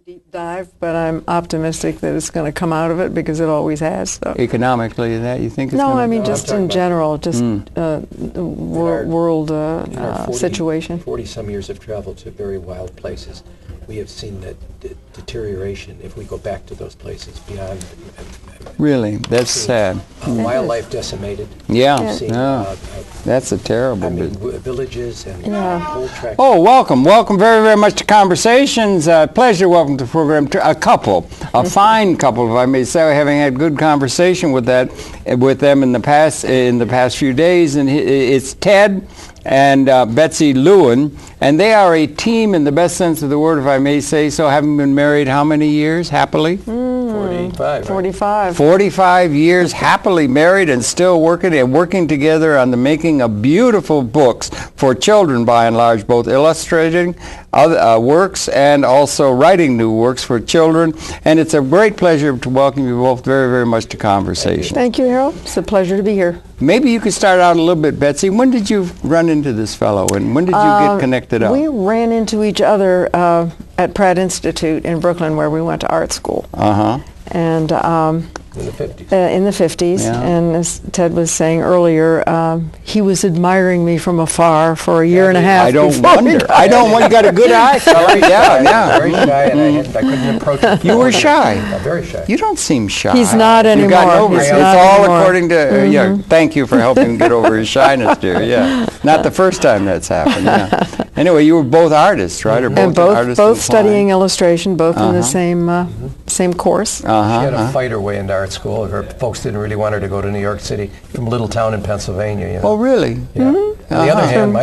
deep dive, but I'm optimistic that it's going to come out of it because it always has. So. Economically, that you think? It's No, gonna I mean just in general, just the world situation. 40-some years of travel to very wild places, we have seen that deterioration if we go back to those places beyond. Really, that's sad. Wildlife decimated. Yeah, Seeing, that's a terrible bit. Villages and whole tracts. Oh, welcome very, very much to Conversations. Pleasure to welcome to the program a couple, a fine couple, if I may say, having had good conversation with them in the past few days, and it's Ted and Betsy Lewin, and they are a team in the best sense of the word, if I may say so, having been married how many years, happily? 45. 45. 45 years happily married and still working together on the making of beautiful books for children, by and large, both illustrating works and also writing new works for children. And it's a great pleasure to welcome you both very, very much to Conversation. Thank you, Harold. It's a pleasure to be here. Maybe you could start out a little bit, Betsy. When did you run into this fellow, and when did you get connected up? We ran into each other at Pratt Institute in Brooklyn, where we went to art school. And in the 50s. In the 50s, Yeah. and as Ted was saying earlier, he was admiring me from afar for a year and a half. I don't before we wonder. got- I don't wonder. You got a good eye, fella. Yeah. Very shy, and I couldn't approach him. You were shy. Very shy. You don't seem shy. He's not You've gotten anymore. over it. He's It's not all anymore. according to, yeah, thank you for helping him get over his shyness, dear. Yeah. Not the first time that's happened, yeah. Anyway, you were both artists, right? Or And artists both applying? studying illustration, both in the same course. She had to fight her way into art school. Her folks didn't really want her to go to New York City from a little town in Pennsylvania. You know? Oh, really? Yeah. On the other hand,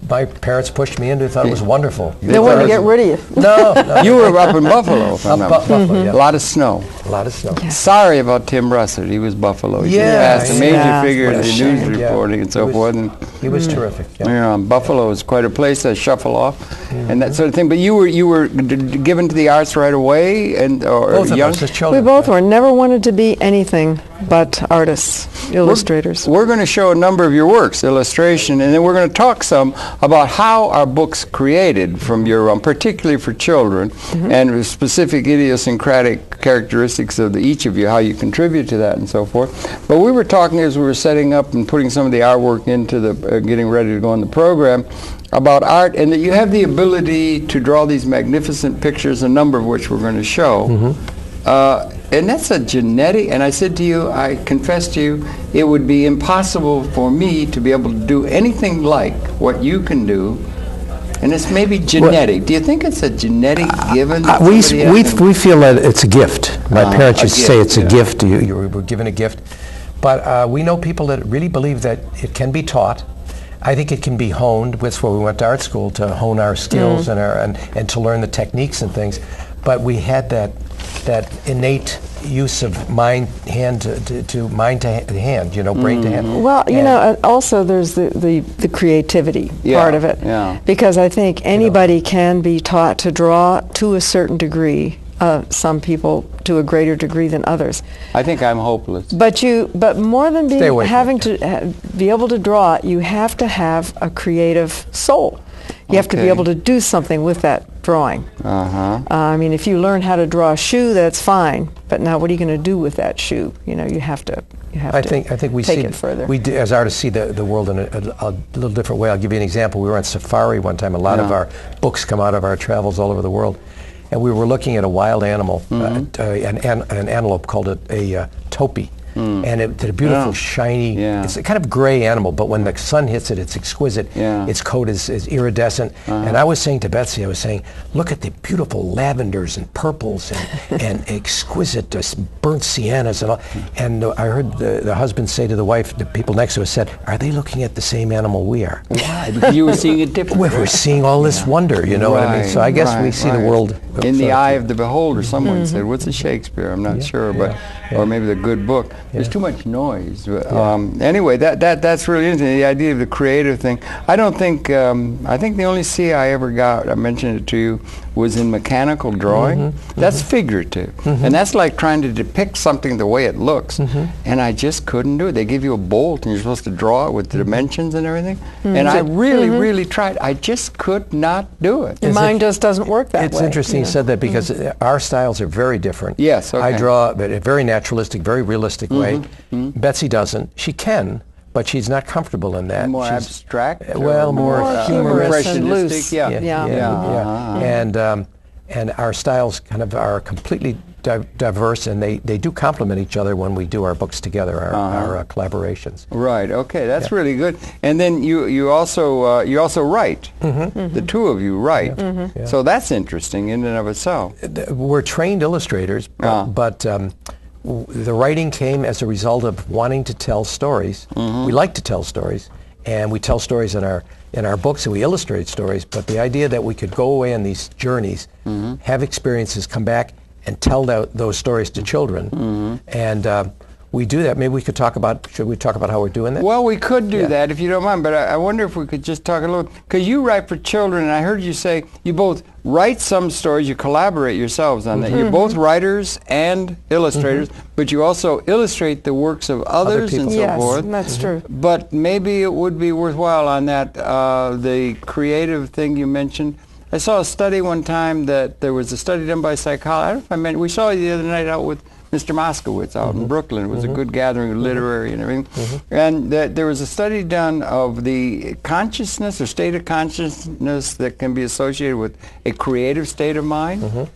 my parents pushed me into it, thought it was wonderful. They wanted to get rid of you. No. You were up in Buffalo, if I'm not mistaken. Buffalo, yeah. A lot of snow. A lot of snow. Sorry about Tim Russert. He was Buffalo. He Yeah, passed a major yeah. figure in What a the shame. news Yeah. reporting and so He was- forth. And He was terrific. Yeah. yeah, Buffalo is quite a place to shuffle off and that sort of thing. But you were given to the arts right away, and or Both young. of us as We children. both were. Never wanted to be anything but artists, illustrators. We're going to show a number of your works, illustration, and then we're going to talk some about how are books created from your own, particularly for children, and specific idiosyncratic characteristics of each of you, how you contribute to that and so forth. But we were talking as we were setting up and putting some of the artwork into the, getting ready to go on the program, about art, and that you have the ability to draw these magnificent pictures, a number of which we're going to show. And that's a genetic, and I said to you, I confess to you, it would be impossible for me to be able to do anything like what you can do, and it's maybe genetic. Do you think it's a genetic given? that We somebody has we feel that it's a gift. My parents a used to say gift, it's a yeah. gift. You were given a gift. But we know people that really believe that it can be taught. I think it can be honed. That's why we went to art school, to hone our skills and to learn the techniques and things. But we had that innate use of mind, hand to mind to hand, brain to hand. Well, also there's the creativity Yeah, part of it. yeah. Because I think anybody can be taught to draw to a certain degree. Some people to a greater degree than others. I think I'm hopeless. But more than Stay away from having it, to be able to draw, you have to have a creative soul. You have to be Okay. able to do something with that drawing. I mean, if you learn how to draw a shoe, that's fine. But now, what are you going to do with that shoe? You have to. I think we take see it further. We do, as artists see the world in a little different way. I'll give you an example. We were on safari one time. A lot of our books come out of our travels all over the world, and we were looking at a wild animal, an antelope called a topee. And it did a beautiful, shiny, it's a kind of gray animal, but when the sun hits it, it's exquisite. Its coat is iridescent. And I was saying to Betsy, look at the beautiful lavenders and purples and exquisite burnt siennas and all. And I heard the husband say to the wife, the people next to us said, are they looking at the same animal we are? Why? Because you were seeing it differently. We're seeing all this wonder, you know what I mean? So I guess we see the world. In the eye of the beholder, someone said. What's a Shakespeare? I'm not sure, but or maybe the good book. There's too much noise. Anyway, that's really interesting. The idea of the creative thing. I don't think. I think the only C I ever got, I mentioned it to you, was in mechanical drawing. That's figurative. And that's like trying to depict something the way it looks. And I just couldn't do it. They give you a bolt and you're supposed to draw it with the dimensions and everything. And I really, really tried. I just could not do it. Mine just doesn't work that way. It's interesting you said that because our styles are very different. Yes, okay. I draw in a very naturalistic, very realistic way. Betsy doesn't. She can, but she's not comfortable in that. More she's, abstract? Well, more humorous and loose. And our styles kind of are completely diverse, and they do complement each other when we do our books together, our collaborations. Right. Okay, that's really good. And then you also write. The two of you write. So that's interesting in and of itself. We're trained illustrators, but the writing came as a result of wanting to tell stories. We like to tell stories, and we tell stories in our books, and we illustrate stories. But the idea that we could go away on these journeys, have experiences, come back, and tell those stories to children, and we do that. Maybe we could talk about. Should we talk about how we're doing that? Well, we could do that if you don't mind. But I wonder if we could just talk a little, because you write for children, and I heard you say you both write some stories. You collaborate yourselves on that. You're both writers and illustrators, but you also illustrate the works of others and so forth. Yes, that's true. But maybe it would be worthwhile on that the creative thing you mentioned. I saw a study one time that there was a study done by psychologists. I don't know if I mentioned. We saw it the other night out with Mr. Moskowitz out in Brooklyn. It was a good gathering of literary and everything. And there was a study done of the consciousness or state of consciousness that can be associated with a creative state of mind.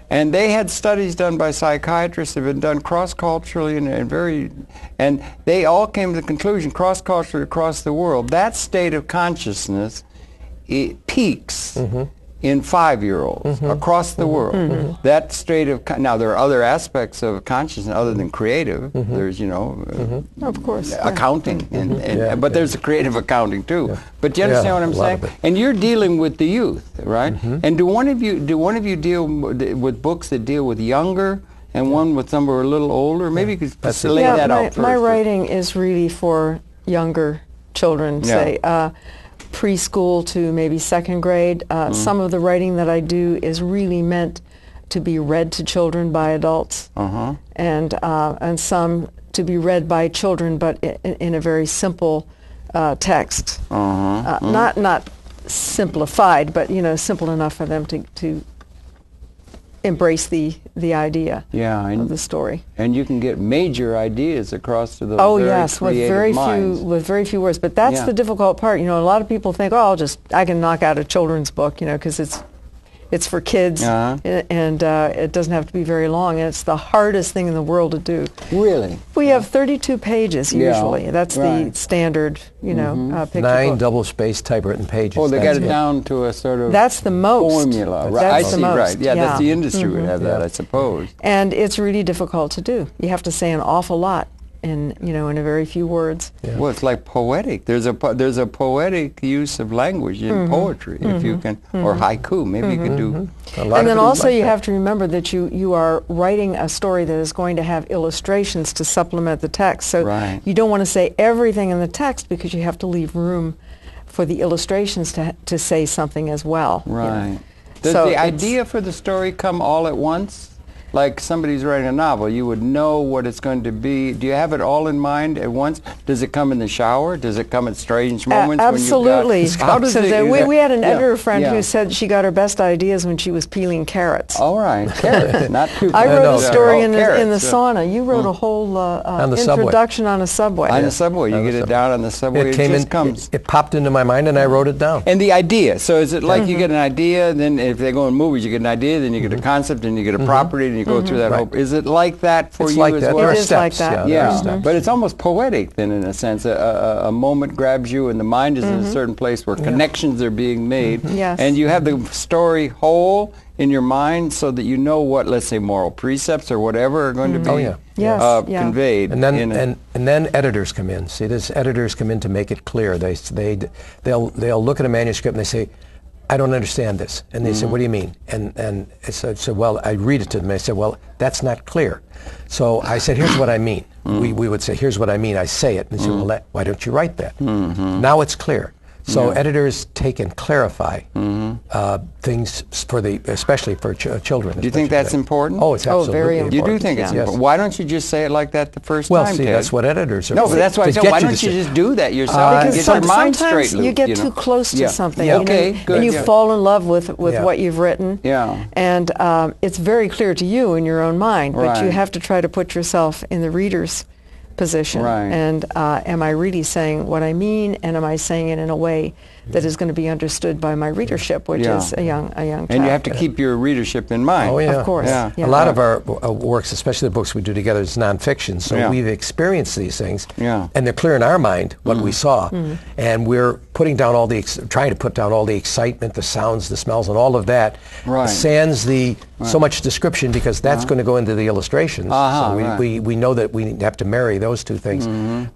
And they had studies done by psychiatrists that have been done cross-culturally and they all came to the conclusion, cross-culturally across the world, that state of consciousness, it peaks in 5-year-olds across the world. That state of now there are other aspects of consciousness other than creative. There's Of course, accounting, but there's a creative accounting too. But do you understand what I'm saying? And you're dealing with the youth, right? And do one of you deal with books that deal with younger and one with some who are a little older? Maybe you could lay that out first. My writing is really for younger children, say. Preschool to maybe second grade. Some of the writing that I do is really meant to be read to children by adults, and some to be read by children, but in a very simple text. Not simplified, but simple enough for them to embrace the idea of the story. And you can get major ideas across to those with very few words. But that's the difficult part. A lot of people think, I can knock out a children's book, because it's for kids, and it doesn't have to be very long. And it's the hardest thing in the world to do. Really? We have 32 pages usually. That's the standard, picture 9 book. double-spaced typewritten pages. Oh, they got it down to a sort of that's the most formula. That's I the see. most. Right. Yeah, that's the industry would have that, I suppose. And it's really difficult to do. You have to say an awful lot in a very few words. Well, it's like poetic. There's a poetic use of language in poetry, if you can, or haiku. Maybe you can do. And then also you have to remember that you are writing a story that is going to have illustrations to supplement the text. So you don't want to say everything in the text because you have to leave room for the illustrations to say something as well. Right. Does the idea for the story come all at once? Like somebody's writing a novel, you would know what it's going to be. Do you have it all in mind at once? Does it come in the shower? Does it come at strange moments? Absolutely. How does it? We had an editor friend who said she got her best ideas when she was peeling carrots. All right, carrots, not cucumbers. I wrote a story in the sauna. You wrote a whole introduction on a subway. On a subway, you get it down on the subway. It popped into my mind, and I wrote it down. And the idea. So is it like you get an idea, then if they go in movies, you get an idea, then you get a concept, and you get a property. You go through that whole. Is it like that for you as well? It is like that. Yeah, but it's almost poetic then, in a sense. A moment grabs you, and the mind is in a certain place where connections are being made, and you have the story whole in your mind, so that you know what, let's say, moral precepts or whatever are going to be conveyed. And then editors come in. See, editors come in to make it clear. They'll look at a manuscript and they say, I don't understand this. And they said, what do you mean? And I said, well, I read it to them. They said, well, that's not clear. So I said, here's what I mean. We would say, here's what I mean. I say it. And they said, well, why don't you write that? Now it's clear. So editors take and clarify things especially for children. Do you think that's important? Oh, it's absolutely very important. You do think it's important. Why don't you just say it like that the first time, See, Ted? that's what editors are. No, but that's why I said, why don't you just do that yourself and get your mind straight? Sometimes you get too close to something, good, and you fall in love with what you've written. Yeah. And it's very clear to you in your own mind, but you have to try to put yourself in the reader's position. Right. And am I really saying what I mean, and am I saying it in a way that is going to be understood by my readership, which is a young child. And you have to keep your readership in mind. Oh, yeah. Of course. Yeah. A lot of our works, especially the books we do together, is nonfiction. So we've experienced these things, and they're clear in our mind what we saw, and we're putting down trying to put down all the excitement, the sounds, the smells, and all of that. Right. Sans the so much description, because that's going to go into the illustrations. So we know that we have to marry those two things.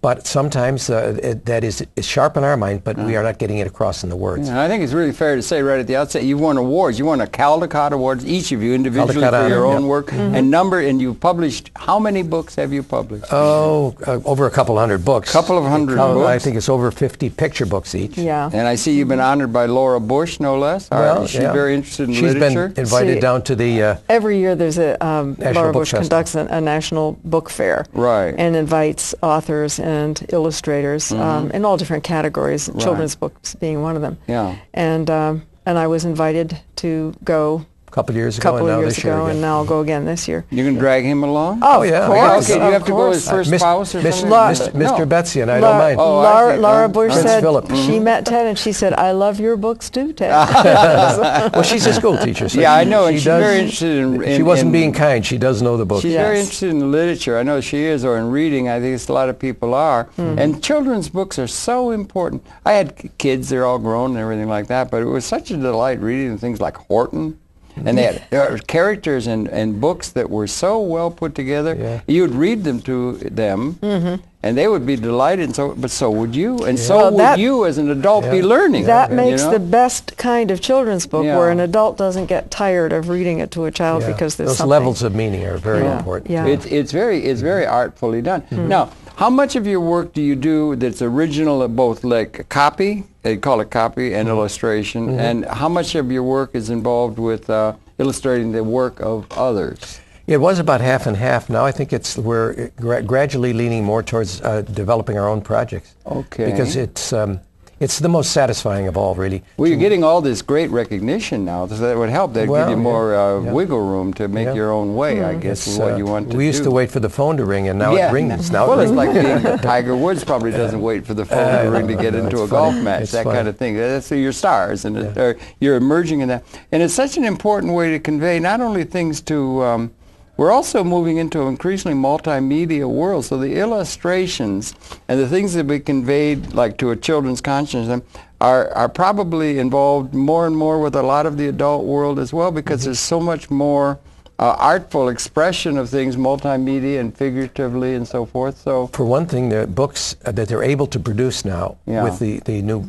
But sometimes that is sharp in our mind, but we are not getting it across in the words. Yeah, I think it's really fair to say right at the outset, you've won awards. You won a Caldecott Award, each of you individually for your own work, and you've published, how many books have you published? Oh, over a couple hundred books. Couple of hundred books? I think it's over 50 picture books each. Yeah. And I see you've been honored by Laura Bush, no less. She's very interested in literature. She's been invited down to the... every year there's Laura Bush conducts a national book fair. Right. And invites authors and illustrators in all different categories, children's books being one of them. Yeah. And I was invited to go a couple of years ago, and now I'll go again this year. You can drag him along? Oh, yeah. Of course. Okay, do you have to go as first spouse or something? Mr. Betsy and I don't mind. Laura Bush said Phillip. she met Ted and she said, "I love your books too, Ted." Well, she's a school teacher. So I know, and she's very interested in... She wasn't being kind. She does know the book. She's very interested in literature. I know she is, or in reading. I think a lot of people are. And children's books are so important. I had kids, they're all grown and everything like that, but it was such a delight reading things like Horton. And there are characters and books that were so well put together. Yeah. You'd read them to them, and they would be delighted. But so would you, and so would you as an adult be learning. That makes the best kind of children's book, where an adult doesn't get tired of reading it to a child because there's those levels of meaning are very important. Yeah. It's very artfully done. Now, how much of your work do you do that's original, both like copy? They call it copy and illustration. And how much of your work is involved with illustrating the work of others? It was about half and half. Now I think we're gradually leaning more towards developing our own projects. Okay. Because it's the most satisfying of all, really. Well, you're getting all this great recognition now, so that would help. That'd give you more wiggle room to make your own way, I guess, is what you want to do. We used to wait for the phone to ring, and now it rings. Now it's like being Tiger Woods probably doesn't wait for the phone to ring to get into a golf match, that kind of thing. That's your stars, and you're emerging in that. And it's such an important way to convey not only things to... we're also moving into an increasingly multimedia world, so the illustrations and the things that we conveyed, like to a children's consciousness, are probably involved more and more with a lot of the adult world as well, because there's so much more artful expression of things, multimedia and figuratively and so forth. So, for one thing, the books that they're able to produce now with the new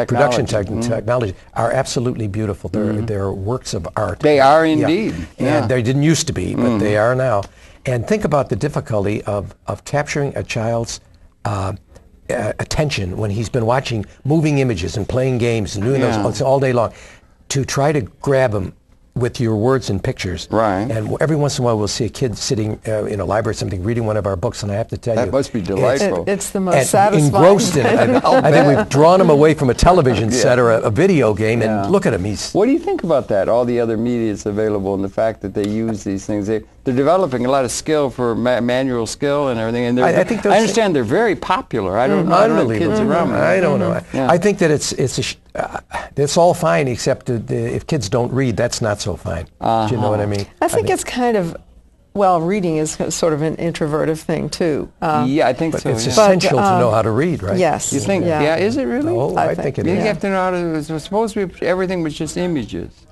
production technology are absolutely beautiful. They're works of art. They are indeed. And they didn't used to be, but they are now. And think about the difficulty of capturing a child's attention when he's been watching moving images and playing games and doing those all day long. To try to grab him with your words and pictures. Right. And every once in a while we'll see a kid sitting in a library or something reading one of our books, and I have to tell you... That must be delightful. It's the most satisfying. Engrossed in it. I think we've drawn him away from a television set or a video game, and look at him. What do you think about that, all the other media that's available, and the fact that they use these things? They're developing a lot of skill for manual skill and everything, and I understand they're very popular. I don't know kids around me. I don't know. I think that it's all fine, except if kids don't read, that's not so fine. Do you know what I mean? I think it's kind of, reading is sort of an introvertive thing too. I think so. It's essential to know how to read, right? Yes. You think? Yeah. Is it really? Oh, I think it is. You have to know how to. It's supposed to be everything was just images.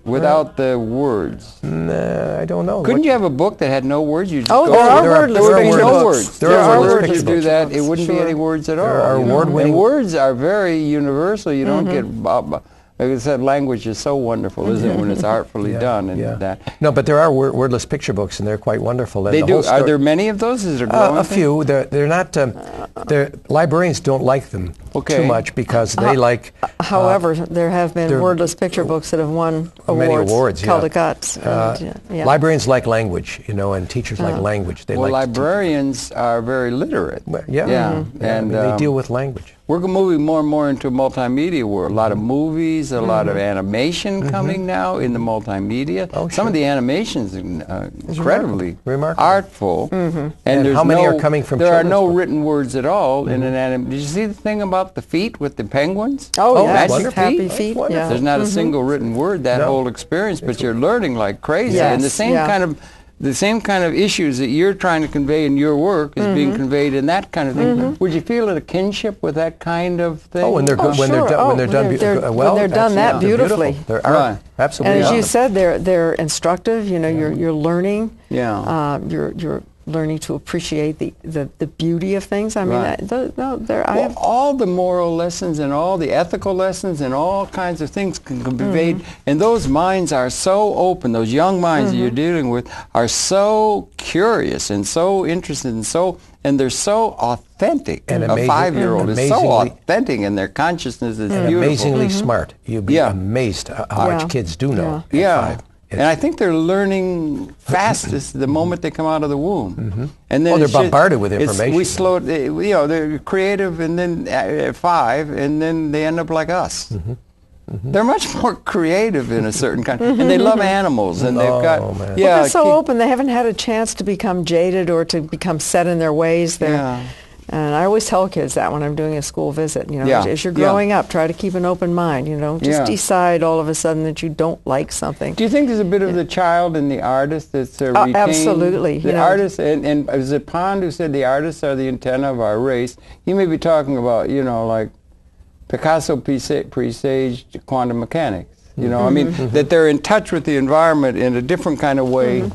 Without the words. Nah, I don't know. Couldn't you have a book that had no words? You just there are no words. There are words. You do that, it wouldn't be any words at all. There are award-winning. And words are very universal. You don't get Like I said, language is so wonderful, isn't it, when it's artfully done and that. No, but there are wordless picture books, and they're quite wonderful. And they do. Are there many of those? Is there a few? They're not. Librarians don't like them too much because they like. However, there have been wordless picture books that have won awards. Many awards. Caldecott's. Librarians like language, and teachers like language. They like librarians are very literate. And they deal with language. We're moving more and more into a multimedia world. A lot of movies, a lot of animation coming now in the multimedia. Some of the animations are incredibly artful. And how many are coming from there are no written words at all in an anime. Did you see the thing about the feet with the penguins? Oh, yeah. Magic Happy feet. Yeah. There's not a single written word, that whole experience, but you're learning like crazy. And the same kind of issues that you're trying to convey in your work is being conveyed in that kind of thing. Would you feel a kinship with that kind of thing? Oh, when they're done that beautifully. They're absolutely. And as you said, they're instructive. You're learning. Yeah. You're learning to appreciate the beauty of things. I mean, all the moral lessons and all the ethical lessons and all kinds of things can be conveyed, and those minds are so open. Those young minds that you're dealing with are so curious and so interested and they're so authentic. And a 5-year-old is so authentic, and their consciousness is beautiful. Amazingly smart. You'd be amazed how much kids do know at 5. And I think they're learning fastest the moment they come out of the womb. And then they're bombarded with information. We slow, they're creative, and then at 5, and then they end up like us. They're much more creative in a certain kind, and they love animals, and they've got they're so open. They haven't had a chance to become jaded or to become set in their ways. And I always tell kids that when I'm doing a school visit, as you're growing up, try to keep an open mind, just decide all of a sudden that you don't like something. Do you think there's a bit of the child and the artist that's retained? Absolutely. The artist, and was it Pond who said the artists are the antenna of our race? He may be talking about, like Picasso presaged quantum mechanics. I mean, that they're in touch with the environment in a different kind of way.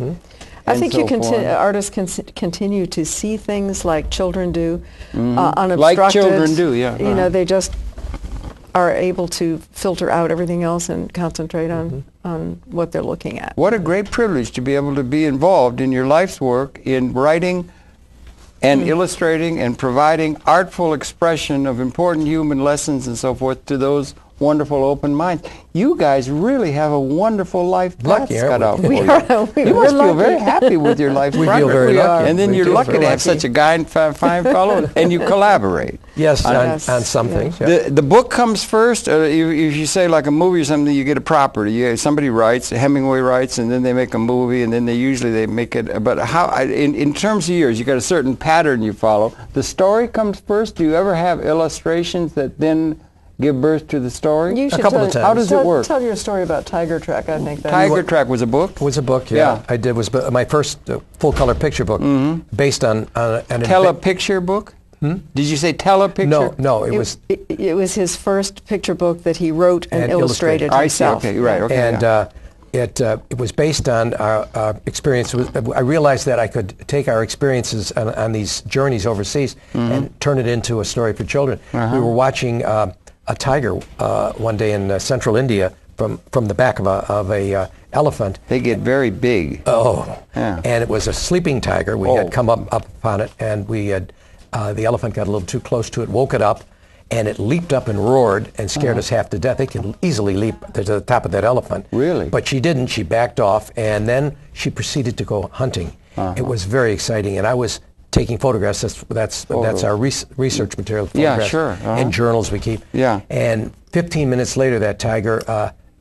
I think artists can continue to see things like children do, unobstructed. Like children do, they just are able to filter out everything else and concentrate on what they're looking at. What a great privilege to be able to be involved in your life's work in writing and illustrating and providing artful expression of important human lessons and so forth to those wonderful open minds. You guys really have a wonderful life path cut out for you. You must feel very happy with your life. We feel very lucky. And then you're lucky to have such a guy, fine fellow, and you collaborate. Yes, on some things. Yeah. The book comes first. If you say like a movie or something, you get a property. Somebody writes, Hemingway writes, and then they make a movie, and then they make it. But how? In terms of yours, you got a certain pattern you follow. The story comes first. Do you ever have illustrations that then give birth to the story? A couple of times. How does it work? Tell your story about Tiger Track. I think Tiger Track was a book? It was a book, yeah. I did. Was my first full-color picture book based on an... Tele-picture book? Did you say tele-picture? No, it was... It was his first picture book that he wrote and illustrated himself. I see, okay, right, okay. And it was based on our experience. I realized that I could take our experiences on these journeys overseas and turn it into a story for children. We were watching... a tiger one day in central India from the back of a elephant. They get very big. And it was a sleeping tiger. We had come up upon it, and we had the elephant got a little too close to it, woke it up, and it leaped up and roared and scared us half to death. They can easily leap to the top of that elephant. Really? But she didn't. She backed off, and then she proceeded to go hunting. It was very exciting, and I was taking photographs. That's our research material. Yeah, sure. And journals we keep. Yeah. And 15 minutes later, that tiger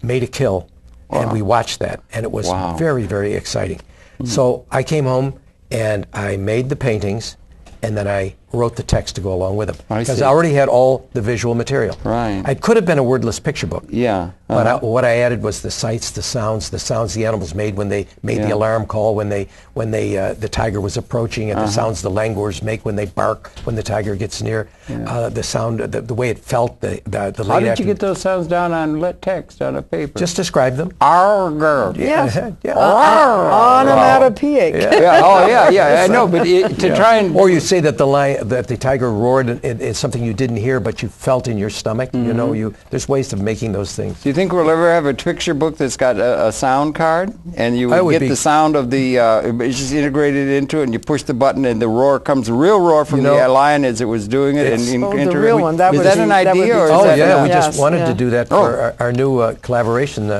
made a kill, and we watched that, and it was very, very exciting. So I came home and I made the paintings, and then I wrote the text to go along with them because I already had all the visual material. Right. It could have been a wordless picture book. Yeah. But what I added was the sights, the sounds the animals made when they made the alarm call, when the tiger was approaching, and the sounds the langurs make when they bark when the tiger gets near, the sound, the way it felt, the late How did you get those sounds down on text on a paper? Just describe them. Arr, Yes. Onomatopoeic. I know, but to try and... Or you say that the that the tiger roared, it's something you didn't hear, but you felt in your stomach. You know, there's ways of making those things. Do you think we'll ever have a picture book that's got a sound card, and you would get the sound of the, it's just integrated into it, and you push the button, and the roar comes, the real roar from the lion as it was doing it. The real one. Is that an idea? Or we just wanted to do that for our new collaboration.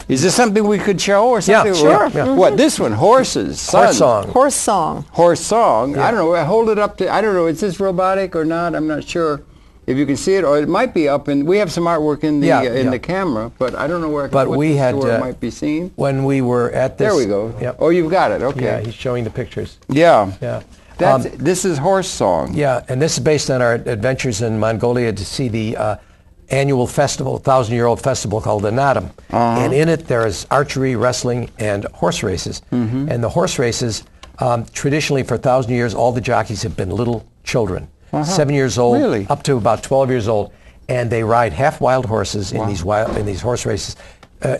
Is this something we could show or something? Yeah, sure. What, this one? Horses. Horse song. Horse song. Horse song. Yeah. I don't know. Hold it up to, I don't know, is this robotic or not? I'm not sure if you can see it, or it might be up in, we have some artwork in the the camera, but I don't know where, where it might be seen. When we were at this. There we go. Yep. Oh, you've got it. Okay. Yeah, he's showing the pictures. Yeah. Yeah. This is Horse Song. Yeah, and this is based on our adventures in Mongolia to see the annual festival, 1,000-year-old festival called the Nadam. And in it there is archery, wrestling, and horse races. And the horse races, traditionally for 1,000 years, all the jockeys have been little children, 7 years old, up to about 12 years old, and they ride half wild horses in these horse races.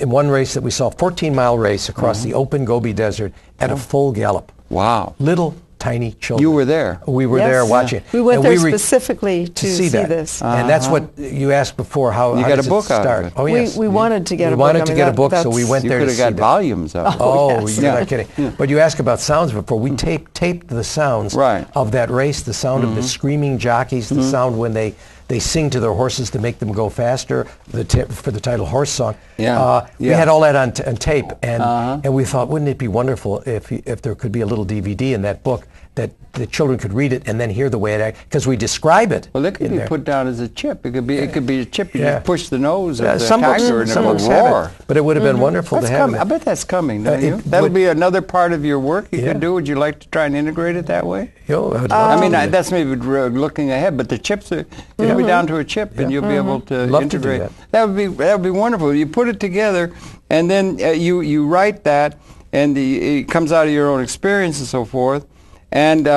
In one race that we saw, a 14-mile race across the open Gobi Desert at a full gallop. Wow. Little tiny children. You were there. We were there watching. We went there specifically to see this. And that's what you asked before, how you how got does a book it start? out of it. Oh, yes. We wanted to get a book. We wanted to get a book, so we went there to see You could have got volumes of it. Oh, you're not kidding. But you asked about sounds before. We taped the sounds of that race, the sound of the screaming jockeys, the sound when they sing to their horses to make them go faster, for the title Horse Song. We had all that on tape, and we thought, wouldn't it be wonderful if there could be a little DVD in that book that the children could read it and then hear the way it acts, because we describe it. Well, it could be put down as a chip. It could be a chip. You just push the nose of the some tiger books, and it will roar. But it would have been wonderful to have it. I bet that's coming, don't you? That would be another part of your work you could do. Would you like to try and integrate it that way? I mean, that's maybe looking ahead, but the chips it'll be down to a chip, and you'll be able to integrate. That would be wonderful. You put it together, and then you write that, and it comes out of your own experience and so forth. And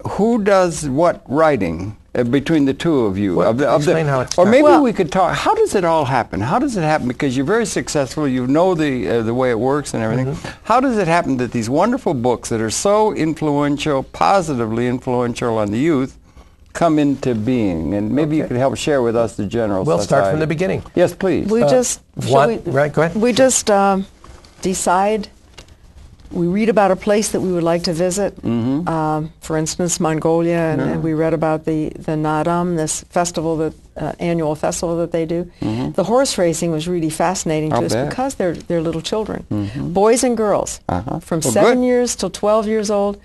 who does what writing between the two of you? Explain how it's done. Or maybe we could talk. How does it all happen? How does it happen? Because you're very successful. You know the way it works and everything. How does it happen that these wonderful books that are so influential, positively influential on the youth, come into being? And maybe you could help share with us the general We'll start from the beginning. Yes, please. We just go ahead. We just decide. We read about a place that we would like to visit. For instance, Mongolia, and we read about the Nadam, this festival, annual festival that they do. The horse racing was really fascinating to us because they're little children, boys and girls, from 7 years till 12 years old.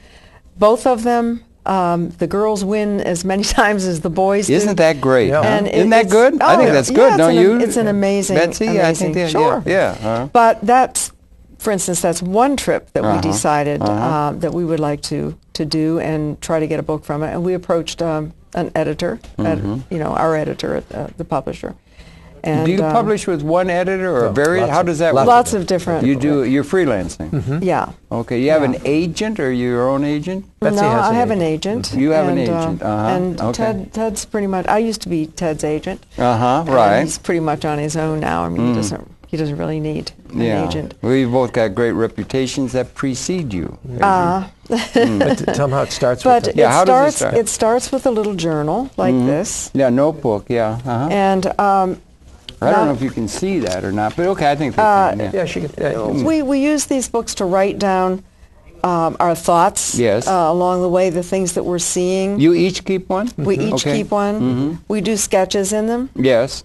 Both of them. The girls win as many times as the boys do. Isn't that great? And isn't that good? I think that's good, don't you? It's an amazing, Betsy, I think that, But that's, for instance, that's one trip that we decided that we would like to do and try to get a book from it. And we approached an editor, our editor at the publisher. And, do you publish with one editor or various? How does that work? Lots of different. You're freelancing? Yeah. Okay. You have an agent, or your own agent? Betsy has I have an agent. You have an agent. And Ted's pretty much, I used to be Ted's agent. Right. He's pretty much on his own now. I mean, he doesn't really need an agent. Well, you've both got great reputations that precede you. But tell them how it starts. But how does it start? It starts with a little journal like this. Yeah, notebook. Yeah. And I don't know if you can see that or not, but okay, I think they can. Yeah, she can. We use these books to write down our thoughts along the way, the things that we're seeing. You each keep one? We each keep one. We do sketches in them. Yes.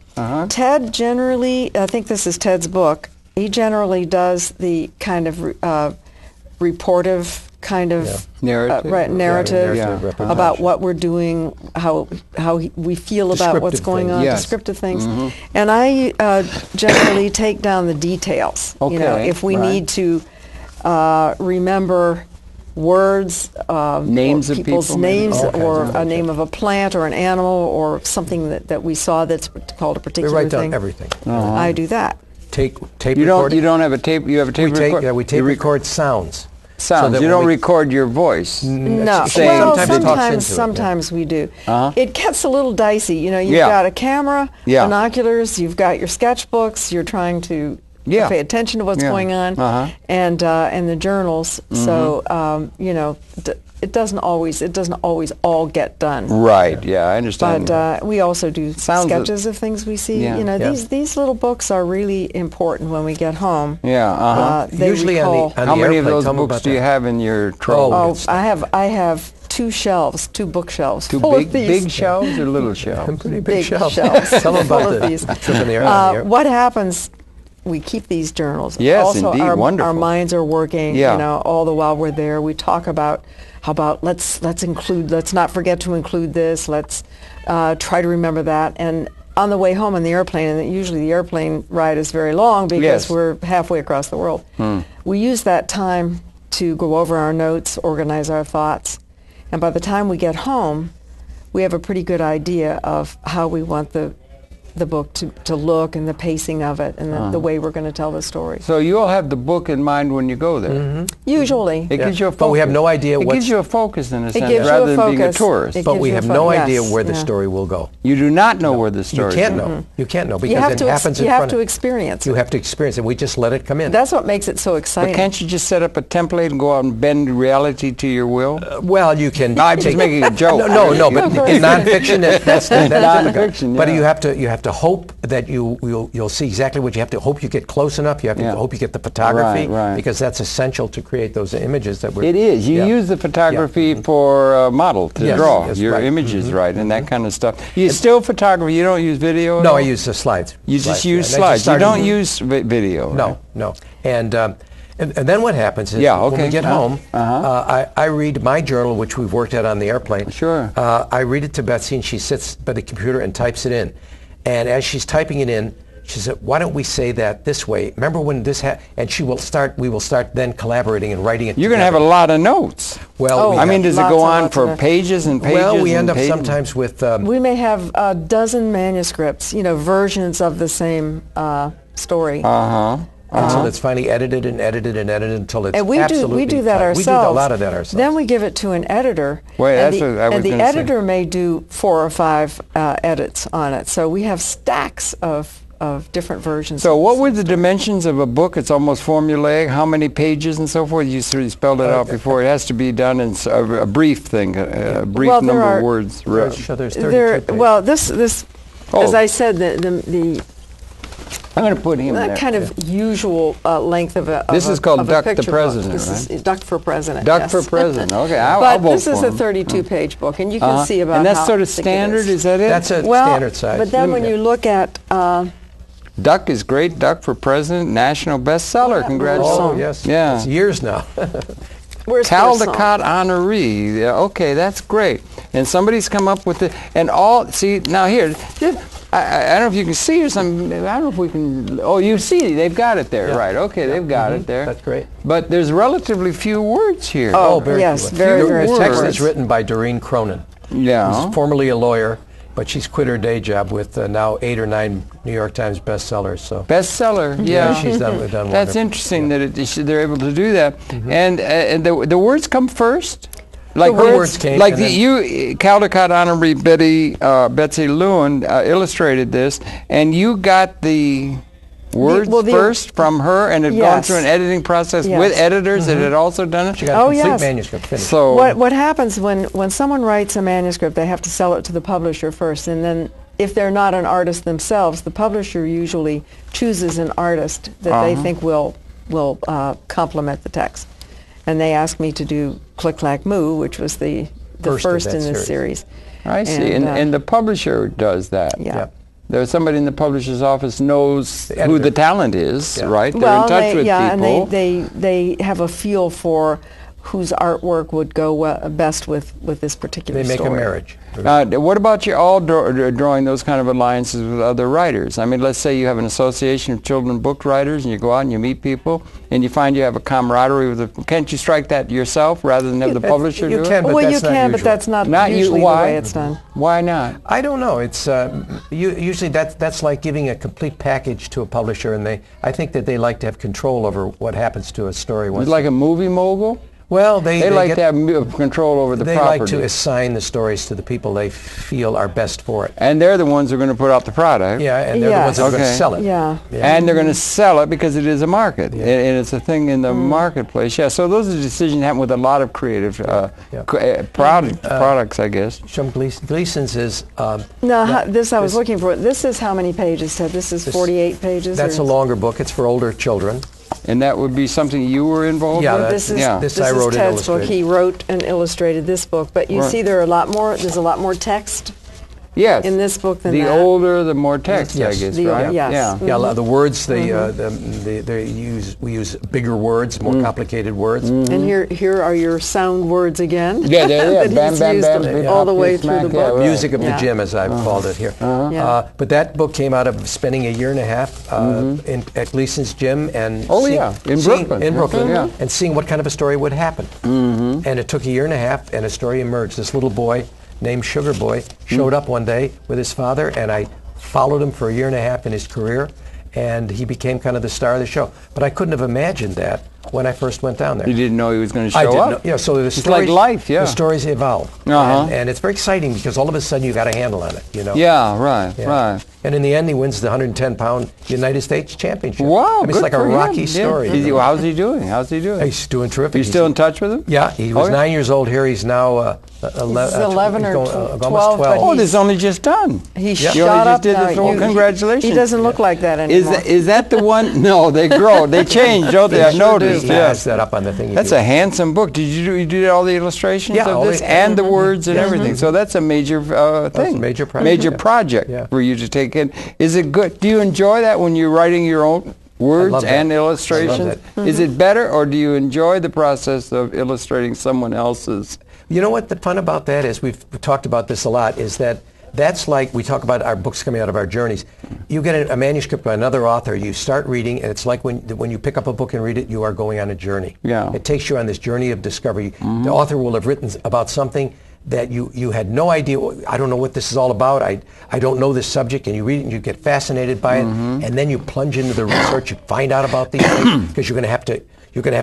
Ted generally, I think this is Ted's book, he generally does the kind of reportive kind of narrative about what we're doing, how we feel about what's going on, descriptive things. And I generally take down the details. You know, if we need to remember words, names of people's names, or a name of a plant or an animal or something that we saw that's called a particular thing. We write down thing. everything. I do that. Tape you recording. You don't have a tape. You have a tape recorder. Yeah, we tape record sounds. So you don't record your voice. No. Well, sometimes we do. It gets a little dicey. You know, you've got a camera, binoculars, you've got your sketchbooks. You're trying to Yeah. pay attention to what's going on, and the journals. So you know, it doesn't always all get done. Right. Yeah, I understand. But we also do sketches of things we see. Yeah. You know, these little books are really important when we get home. Yeah. They Usually recall, on How the many of airplane, those books do you have in your trove? Oh, I have two bookshelves. Two full of these. big shelves or little shelves? Pretty Big shelves. shelves. Tell them full about of the these. trip in the air. What happens? We keep these journals. Yes, also, indeed. Wonderful. Our minds are working. Yeah. You know, all the while we're there. We talk about how about let's not forget to include this. Let's try to remember that. And on the way home on the airplane, and usually the airplane ride is very long because we're halfway across the world. We use that time to go over our notes, organize our thoughts, and by the time we get home, we have a pretty good idea of how we want the book to look and the pacing of it and the way we're going to tell the story. So you all have the book in mind when you go there? Usually. It gives you a focus. But we have no idea It gives you a focus in a sense gives you rather a than being a focus. tourist. It But gives we you have a no focus. idea Yes, where the yeah. story will go. You do not know where the story You can't is. know. You can't know You because have it to happens in you have front to of experience you. it. Have to experience it. We just let it come in. That's what makes it so exciting. But can't you just set up a template and go out and bend reality to your will? Well, you can. No, I'm just making a joke. No, but in nonfiction, that's Nonfiction, But yeah. you have to hope that you'll see exactly what you have to hope you get close enough. You have to hope you get the photography Right. because that's essential to create those images that we're. It is. You use the photography for a model to draw Yes, your right. images, right, and that kind of stuff. You still photography. You don't use video at No, all? I use the slides. You just yeah. use And I just slides. You don't started- use video. right? No. And then what happens is Yeah, when okay. we get home, I read my journal, which we've worked at on the airplane. Sure. I read it to Betsy, and she sits by the computer and types it in. And as she's typing it in, she said, "Why don't we say that this way? Remember when this happened?" And we will start then collaborating and writing it You're going to have a lot of notes. Well, Oh, I mean, does it lots go and on lots for of pages and pages? well, we end and up pages? sometimes with We may have a dozen manuscripts, you know, versions of the same story. until it's finally edited and edited and edited until it's And we absolutely do that fine. ourselves. We do a lot of that ourselves. Then we give it to an editor. Wait, and that's what I was and the gonna say. editor may do 4 or 5 edits on it. So we have stacks of different versions. So what were the dimensions of a book? It's almost formulaic. How many pages and so forth? You sort of spelled it out before. It has to be done in a brief thing, a brief Well, there number are- of words. So there's 32 pages. Well, this Oh. as I said, the I'm going to put him there. kind of usual length of a This of is a- called of a Duck the picture President, book. This right? is Duck for President. Duck yes. for President. Okay, I'll But vote this is for a him. 32-page book, and you can see about And that's how sort of thick it standard, is that it? That's a well, standard size. But then when you look at Duck is great. Duck for President, national bestseller. Yeah, Congratulations. Oh, yes. Yeah. It's years now. where's first song? Caldecott honoree. Yeah, okay, that's great. And somebody's come up with it. And all, see, now here, I don't know if you can see or something. I don't know if we can. Oh, you see, they've got it there. Yeah. Right, okay, they've got it there. That's great. But there's relatively few words here. Oh, very yes, few. very, The very few text words. is written by Doreen Cronin, Yeah. who's formerly a lawyer, but she's quit her day job with now 8 or 9 New York Times bestsellers. So Bestseller, yeah. she's done That's wonderful. interesting that they're able to do that. And the words come first? Like The words came, like and then- you, Caldecott honoree Betsy Lewin illustrated this, and you got the words well, first from her, and had gone Yes. through an editing process Yes. with editors that had also done it. she got a Oh, complete yes. manuscript finished. So What happens when someone writes a manuscript, they have to sell it to the publisher first, and then if they're not an artist themselves, the publisher usually chooses an artist that they think will complement the text. And they asked me to do Click Clack Moo, which was the First first of that in this series. series. I see, and the publisher does that. Yeah. Yep. There's somebody in the publisher's office knows The who editor. the talent is, Yeah. right? They're Well, in touch with people. and they have a feel for whose artwork would go best with this particular They make story. a marriage. What about you all drawing those kind of alliances with other writers? I mean, let's say you have an association of children book writers, and you go out and you meet people, and you find you have a camaraderie with the... Can't you strike that yourself rather than have the publisher you do can, it? but Well, you that's not can, but usual. that's not Not you. usually Why? the way it's done. Why not? I don't know. It's usually that's like giving a complete package to a publisher, and I think that they like to have control over what happens to a story. It's Once like a movie mogul? Well, they like to have control over the property. They like to assign the stories to the people they feel are best for it. And they're the ones who are going to put out the product. Yeah, and they're the ones that are going to sell it. Yeah. And they're going to sell it because it is a market. And it's a thing in the marketplace. Yeah, so those are decisions that happen with a lot of creative products, I guess. Gleason's is... this I was looking for. This is how many pages, Ted? This is 48 pages? That's a longer book. It's for older children. And that would be something you were involved with? This is Ted's book. He wrote and illustrated this book. But you see there's a lot more text in this book than the that. older, the more text, I guess, right? Yes. Yeah, the words, we use bigger words, more complicated words. And here are your sound words again. Yeah. that Bam, he's bam, used bam. all the way through the book. Music of the gym, as I've called it here. But that book came out of spending a year and a half at Gleason's gym and in Brooklyn, and seeing what kind of a story would happen. And it took a year and a half, and a story emerged. This little boy named Sugar Boy showed up one day with his father, and I followed him for a year and a half in his career, and he became kind of the star of the show. But I couldn't have imagined that when I first went down there. You didn't know he was going to show up? I didn't up? know. Yeah, so it's like life, the stories evolve. And it's very exciting because all of a sudden you got a handle on it, you know? Yeah, right. And in the end, he wins the 110-pound United States Championship. Wow, it's like a Rocky story. How's he doing? He's doing terrific. You still in touch with him? Yeah, he was 9 years old here. He's now 11 or 12. Almost 12. Oh, this is only just done. He shot up now. Congratulations. He doesn't look like that anymore. Is that the one? No, they grow. They change, don't they? I've noticed. Yes, that up on the thing. That's a handsome book. Did you do all the illustrations of this and the words and everything? So that's a major thing. Major project for you to take in. Is it good? Do you enjoy that when you're writing your own words and illustrations? Is it better, or do you enjoy the process of illustrating someone else's? You know what the fun about that is? We've talked about this a lot, is that's like we talk about our books coming out of our journeys. You get a manuscript by another author, you start reading, and it's like when you pick up a book and read it, you are going on a journey. Yeah. It takes you on this journey of discovery. The author will have written about something that you had no idea. I don't know what this is all about. I don't know this subject, and you read it and you get fascinated by it, and then you plunge into the research. You find out about these things because you're going to have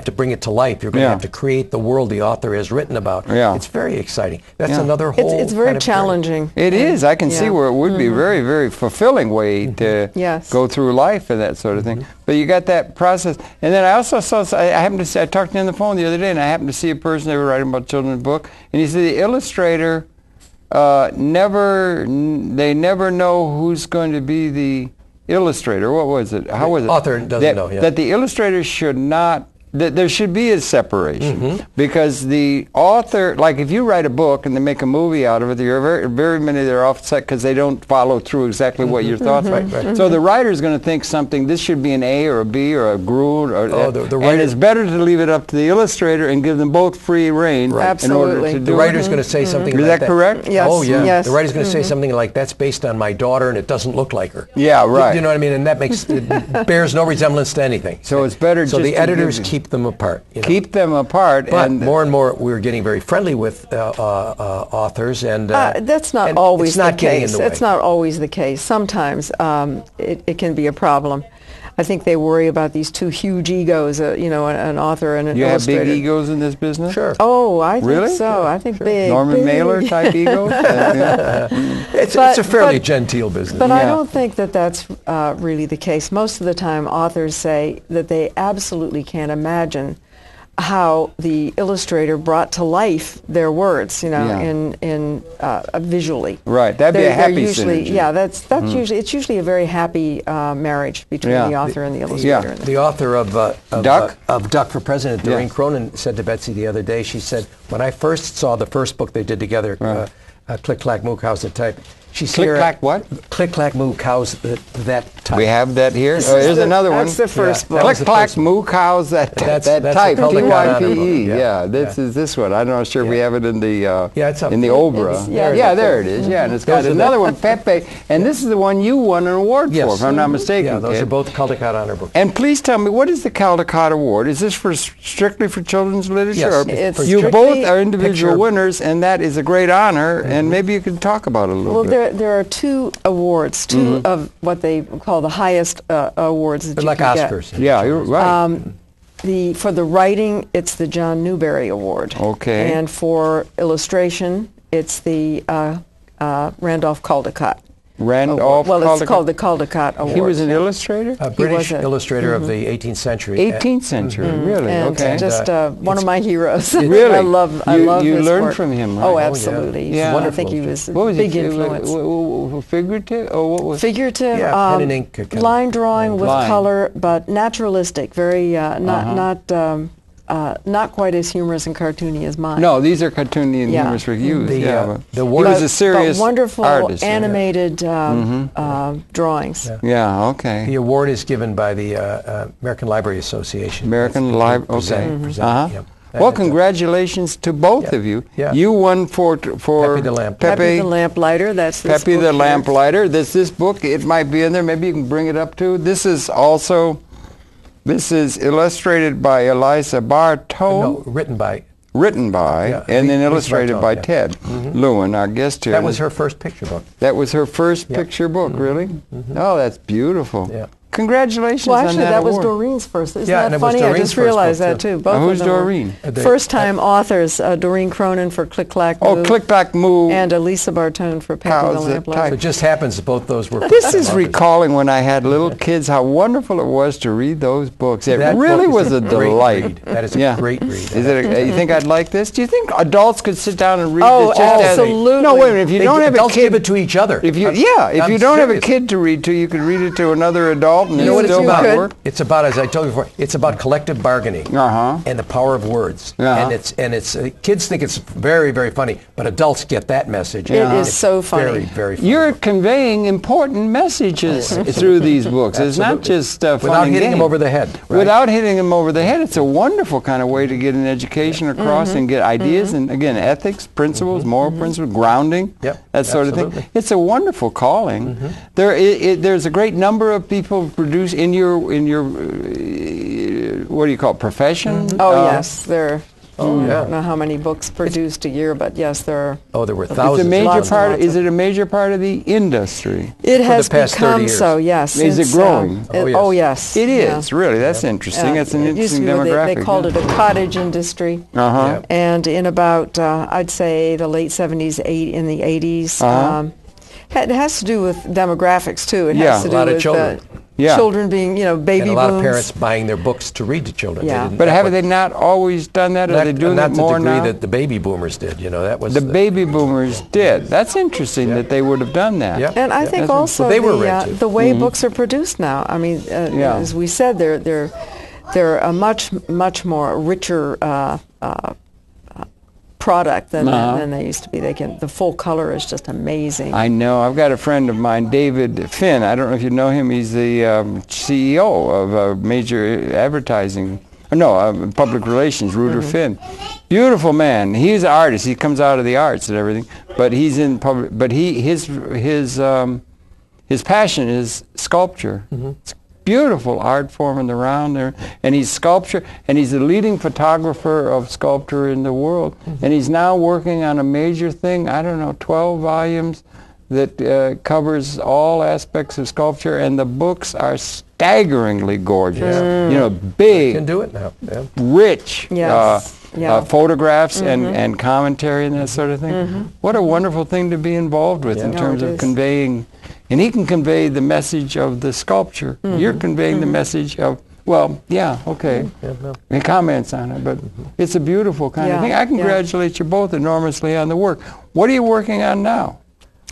to bring it to life. You're going to have to create the world the author has written about. Yeah. It's very exciting. That's another whole. It's very challenging. It is. I can see where it would be a very, very fulfilling way to go through life and that sort of thing. But you got that process. And then I also saw, I talked to him on the phone the other day, and I happened to see a person, they were writing about a children's book, and he said the illustrator never know who's going to be the illustrator. What was it? How was it? Author doesn't know. Yeah. That the illustrator should not. There should be a separation because the author, like if you write a book and they make a movie out of it, there are very many that are offset because they don't follow through exactly what your thoughts are. So the writer is going to think something, this should be an A or a B or a groove, and it's better to leave it up to the illustrator and give them both free rein in order to do it. The writer's going to say something like that. Is that correct? Yes. Oh, yeah. Yes. The writer's going to say something like, that's based on my daughter and it doesn't look like her. Yeah, right. You know what I mean? And that it bears no resemblance to anything. So it's better so just the editors keep them apart. Keep them apart. But more and more we're getting very friendly with authors, and that's not always the case. In the way. It's not always the case. Sometimes it can be a problem. I think they worry about these two huge egos, an author and an illustrator. You have big egos in this business? Sure. Oh, I think really? so. I think big. Norman Mailer type egos? It's a fairly genteel business. But I don't think that that's really the case. Most of the time authors say that they absolutely can't imagine how the illustrator brought to life their words, visually. Right, that'd be a happy synergy. Yeah, that's usually a very happy marriage between the author and the illustrator. Yeah. The author of Duck for President, Doreen Cronin, said to Betsy the other day, she said, when I first saw the first book they did together, Click Clack Moo Cows That Type, she said, Click Clack what? Click Clack Moo Cows That Type. We have that here. Here's another one. That's the first book. Click Clack Moo Cows That Type. T-Y-P-E. Yeah, this is this one. I'm not sure if we have it in the in the Obra. There it is. Yeah, and it's got another one, Pepe, and this is the one you won an award for, if I'm not mistaken. Yeah, those are both Caldecott honor books. And please tell me, what is the Caldecott Award? Is this strictly for children's literature? Yes, you both are individual winners, and that is a great honor. And maybe you can talk about it a little bit. Well, there are two awards, two of what they call the highest awards that They're you like can Oscars. get. Yeah, you're right. For the writing, it's the John Newbery Award. Okay. And for illustration, it's the Randolph Caldecott. Randolph Well, Caldecott? it's called the Caldecott Award. He was an illustrator? A British illustrator of the 18th century. 18th century, really? And Okay. just one of my heroes. Really? I love you his learned work. from him, right? Oh, absolutely. Yeah. I think he was a What was big he? influence. Figurative? Or what was Figurative, Yeah, pen and ink kind of line drawing with line. color, but naturalistic, very not quite as humorous and cartoony as mine. No, these are cartoony and Yeah. humorous for youth. The he word was a serious but wonderful artist. animated drawings. Yeah, okay. The award is given by the American Library Association. American Library, okay. Present, yeah. Well, congratulations to both of you. Yeah. You won for Pepe the Lamp. Pepe the Lamplighter, that's this Pepe book the here. Lamplighter. This book, it might be in there. Maybe you can bring it up too. This is illustrated by Eliza Bartone. No, written by. And then Lisa illustrated Bartone, by yeah. Ted Lewin, our guest here. That was her first picture book. That was her first picture book, really? Oh, that's beautiful. Yeah. Congratulations Well, on actually, that that was award. Doreen's first. Isn't Yeah, that and it was funny? I Doreen's just first realized book, that, too. too. Both Who's of them were Doreen? First-time authors, Doreen Cronin for Click Clack Moo. Oh, Click Clack Moo. And Elisa Bartone for Pepe the How's it Lamplighter. So it just happens that both those were. This is recalling when I had little kids, how wonderful it was to read those books. It That really book is was a great delight. read. That is a great read. Is it? You think I'd like this? Do you think adults could sit down and read Oh, this? Just as- absolutely. No, wait a minute. If you don't have a adults kid, give it to each other. if you I'm don't have a serious. kid to read to, you could read it to another adult, and You know what it it's still about? might work. It's about, as I told you before, it's about collective bargaining and the power of words. Uh-huh. And it's kids think it's very, very funny, but adults get that message. It and is it's so funny. Very, very funny. You're conveying important messages through these books. It's not Absolutely. just fun Without and hitting them game. over the head. Right? Without hitting them over the head. It's a wonderful kind of way to get an education across and get ideas and, again, ethics, principles, moral principles, grounding, that sort of thing. Absolutely. It's a wonderful calling. There's a great number of people produce in your what do you call it, profession? Oh, yes. There Oh, I yeah. don't know how many books produced a year, but yes, there are. Oh, there were It's a thousands. major Lots and part. lots Is of- it a major part of the industry? It For has the past 30 become years. so, yes. Is it since, growing? Oh, yes. Oh, yes. It yeah. is, really. That's interesting. That's an It used to interesting be what demographic. they called it a cottage industry. Uh-huh. Yeah. And in about, I'd say, the late 70s, in the 80s, it has to do with demographics, too. It Yeah. has to A do lot of with children. Yeah. children being, baby And a lot booms. of parents buying their books to read to children. Yeah. They didn't- But that have was- they not always done that? Are they doing not it more to the degree now? that the baby boomers did. That was The baby boomers did. That's interesting that they would have done that. Yeah. And I think That's- also Well, they were read to. the way books are produced now. I mean, as we said, they're a much more richer product than they used to be. The full color is just amazing. I know. I've got a friend of mine, David Finn. I don't know if you know him. He's the CEO of a major advertising, public relations, Reuter Finn. Beautiful man. He's an artist. He comes out of the arts and everything. But he's in public. But his passion is sculpture. It's beautiful art form in the round there, and he's sculpture, and he's the leading photographer of sculpture in the world, and he's now working on a major thing, 12 volumes that covers all aspects of sculpture, and the books are staggeringly gorgeous. Big, can do it now. Yeah. rich Yes. photographs and commentary and that sort of thing. What a wonderful thing to be involved with in No, terms it of is. conveying. And he can convey the message of the sculpture. You're conveying the message of, and comments on it, but it's a beautiful kind of thing. I congratulate you both enormously on the work. What are you working on now?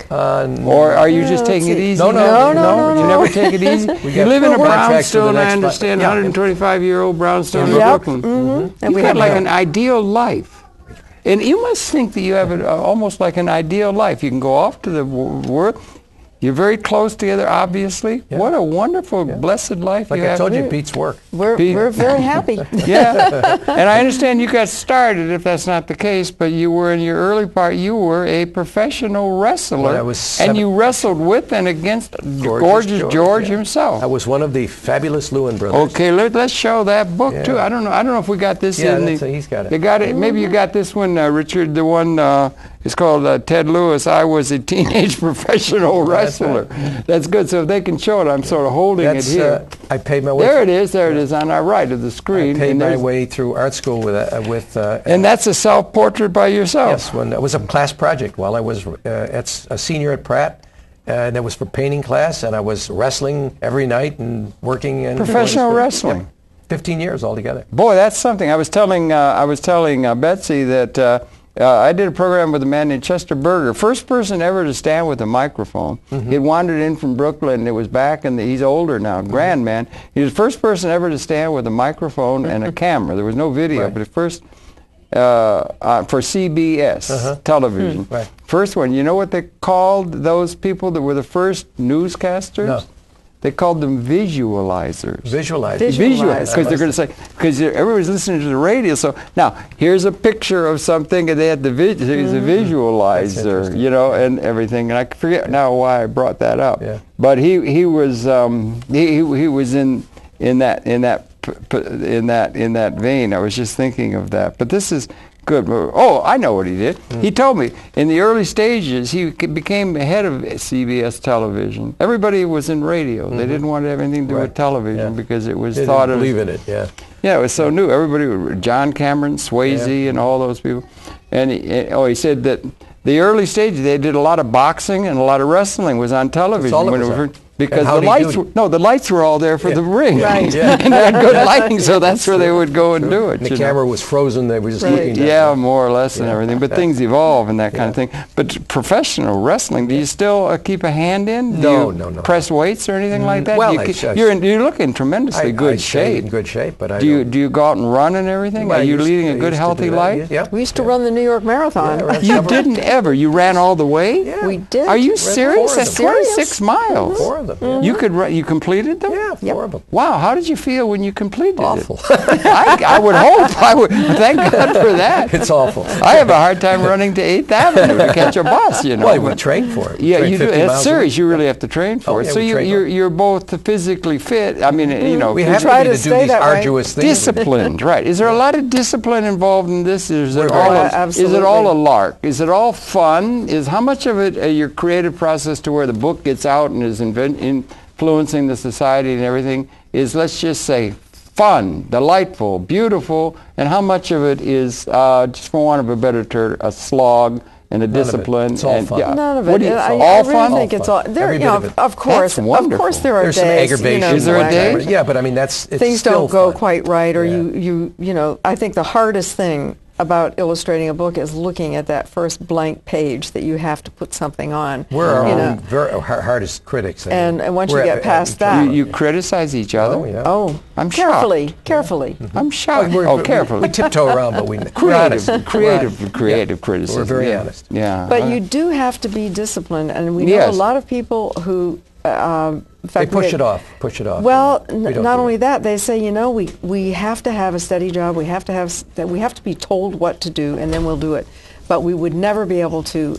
Or are you just taking it easy? No. You never take it easy? You live in a brownstone, I understand, 125-year-old brownstone in Brooklyn. And You've got like an ideal life. And you must think that you have almost like an ideal life. You can go off to the world. You're very close together, obviously. Yeah. What a wondrul, blessed life Like you I have. told you, Pete's work. We're very happy. Yeah, and I understand you got started, if that's not the case, but you were in your early part, you were a professional wrestler, When I was and you wrestled with and against Gorgeous George himself. I was one of the fabulous Lewin brothers. Okay, let's show that book too. I don't know if we got this in the. He's got it. You got it. Maybe you got this one, Richard. The one It's called Ted Lewis, I Was a Teenage Professional Wrestler. That's good. So if they can show it, I'm sort of holding it here. I paid my way. There it is. There it is on our right of the screen. I paid my way through art school with and that's a self-portrait by yourself? Yes, when it was a class project while I was a senior at Pratt. And that was for painting class, and I was wrestling every night and working. And professional wrestling? Yeah, 15 years altogether. Boy, that's something. I was telling Betsy that I did a program with a man named Chester Berger, first person ever to stand with a microphone. He wandered in from Brooklyn, and it was back in he's older now, grand man. He was the first person ever to stand with a microphone and a camera. There was no video, but at first, for CBS television. Right. First one. You know what they called those people that were the first newscasters? No. They called them visualizers. Visualizers. Because they're going to say, because everybody's listening to the radio. So now, here's a picture of something, and they had the he's a visualizer, you know, and everything. And I forget now why I brought that up. Yeah. But he was he was in that vein. I was just thinking of that. But this is good. Oh, I know what he did. He told me in the early stages he became head of CBS television. Everybody was in radio. They didn't want to have anything to do with television because it was thought of. Believe in it. Yeah. Yeah, it was so new. Everybody, John Cameron, Swayze, and all those people. And he said that the early stages they did a lot of boxing and a lot of wrestling was on television. That's all it was on. Because the lights were all there for the ring. Right. And they had good lighting, so that's where they would go and do it. And the camera was frozen. They were just looking at it. Yeah, more or less and everything. But things evolve and that kind of thing. But professional wrestling, do you still keep a hand in? No. Press weights or anything like that? Well, you look in tremendously good shape. In good shape, but do you go out and run and everything? Well, Are you leading a good, healthy life? Yeah. We used to run the New York Marathon. You didn't ever. You ran all the way? Yeah. We did. Are you serious? That's 26 miles. 4 of them. Yeah. You could run. You completed them? Yeah, 4 of them. Wow, how did you feel when you completed Awful. it? I would hope. I would. Thank God for that. It's awful. I have a hard time running to 8th Avenue to catch a bus, you know. Well, we train for it. Yeah, you do. It's serious. You really Yeah. have to train for it. Yeah, So you're both physically fit. I mean, you know. We have try to to do stay these that way. arduous things. Disciplined, right. Is there a lot of discipline involved in this? Is it all a lark? Is it all fun? How much of it your creative process to where the book gets out and is influencing the society and everything is, let's just say, fun, delightful, beautiful, and how much of it is, just for want of a better term, a slog and a discipline? It's all fun. Yeah. None of it. All really fun? think it's all. There, Every you know, bit of it. of course, That's wonderful. there are There's days. some aggravation. Is there a day? Yeah, but I mean it's things still don't go fun. quite right, or Yeah. you know. I think the hardest thing about illustrating a book is looking at that first blank page that you have to put something on. We're our you own know. hardest critics. And once you get past that, You criticize each other? Oh, yeah. oh, I'm carefully. I'm shocked. Carefully. We tiptoe around, but we're Creative honest. creative criticism. We're very yeah. honest. Yeah. But you do have to be disciplined, and we know a lot of people who. In fact, They push it off. Well, We don't not do only that, they say, you know, we have to have a steady job. We have to be told what to do, and then we'll do it. But we would never be able to,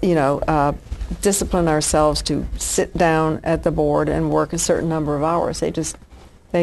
you know, discipline ourselves to sit down at the board and work a certain number of hours. They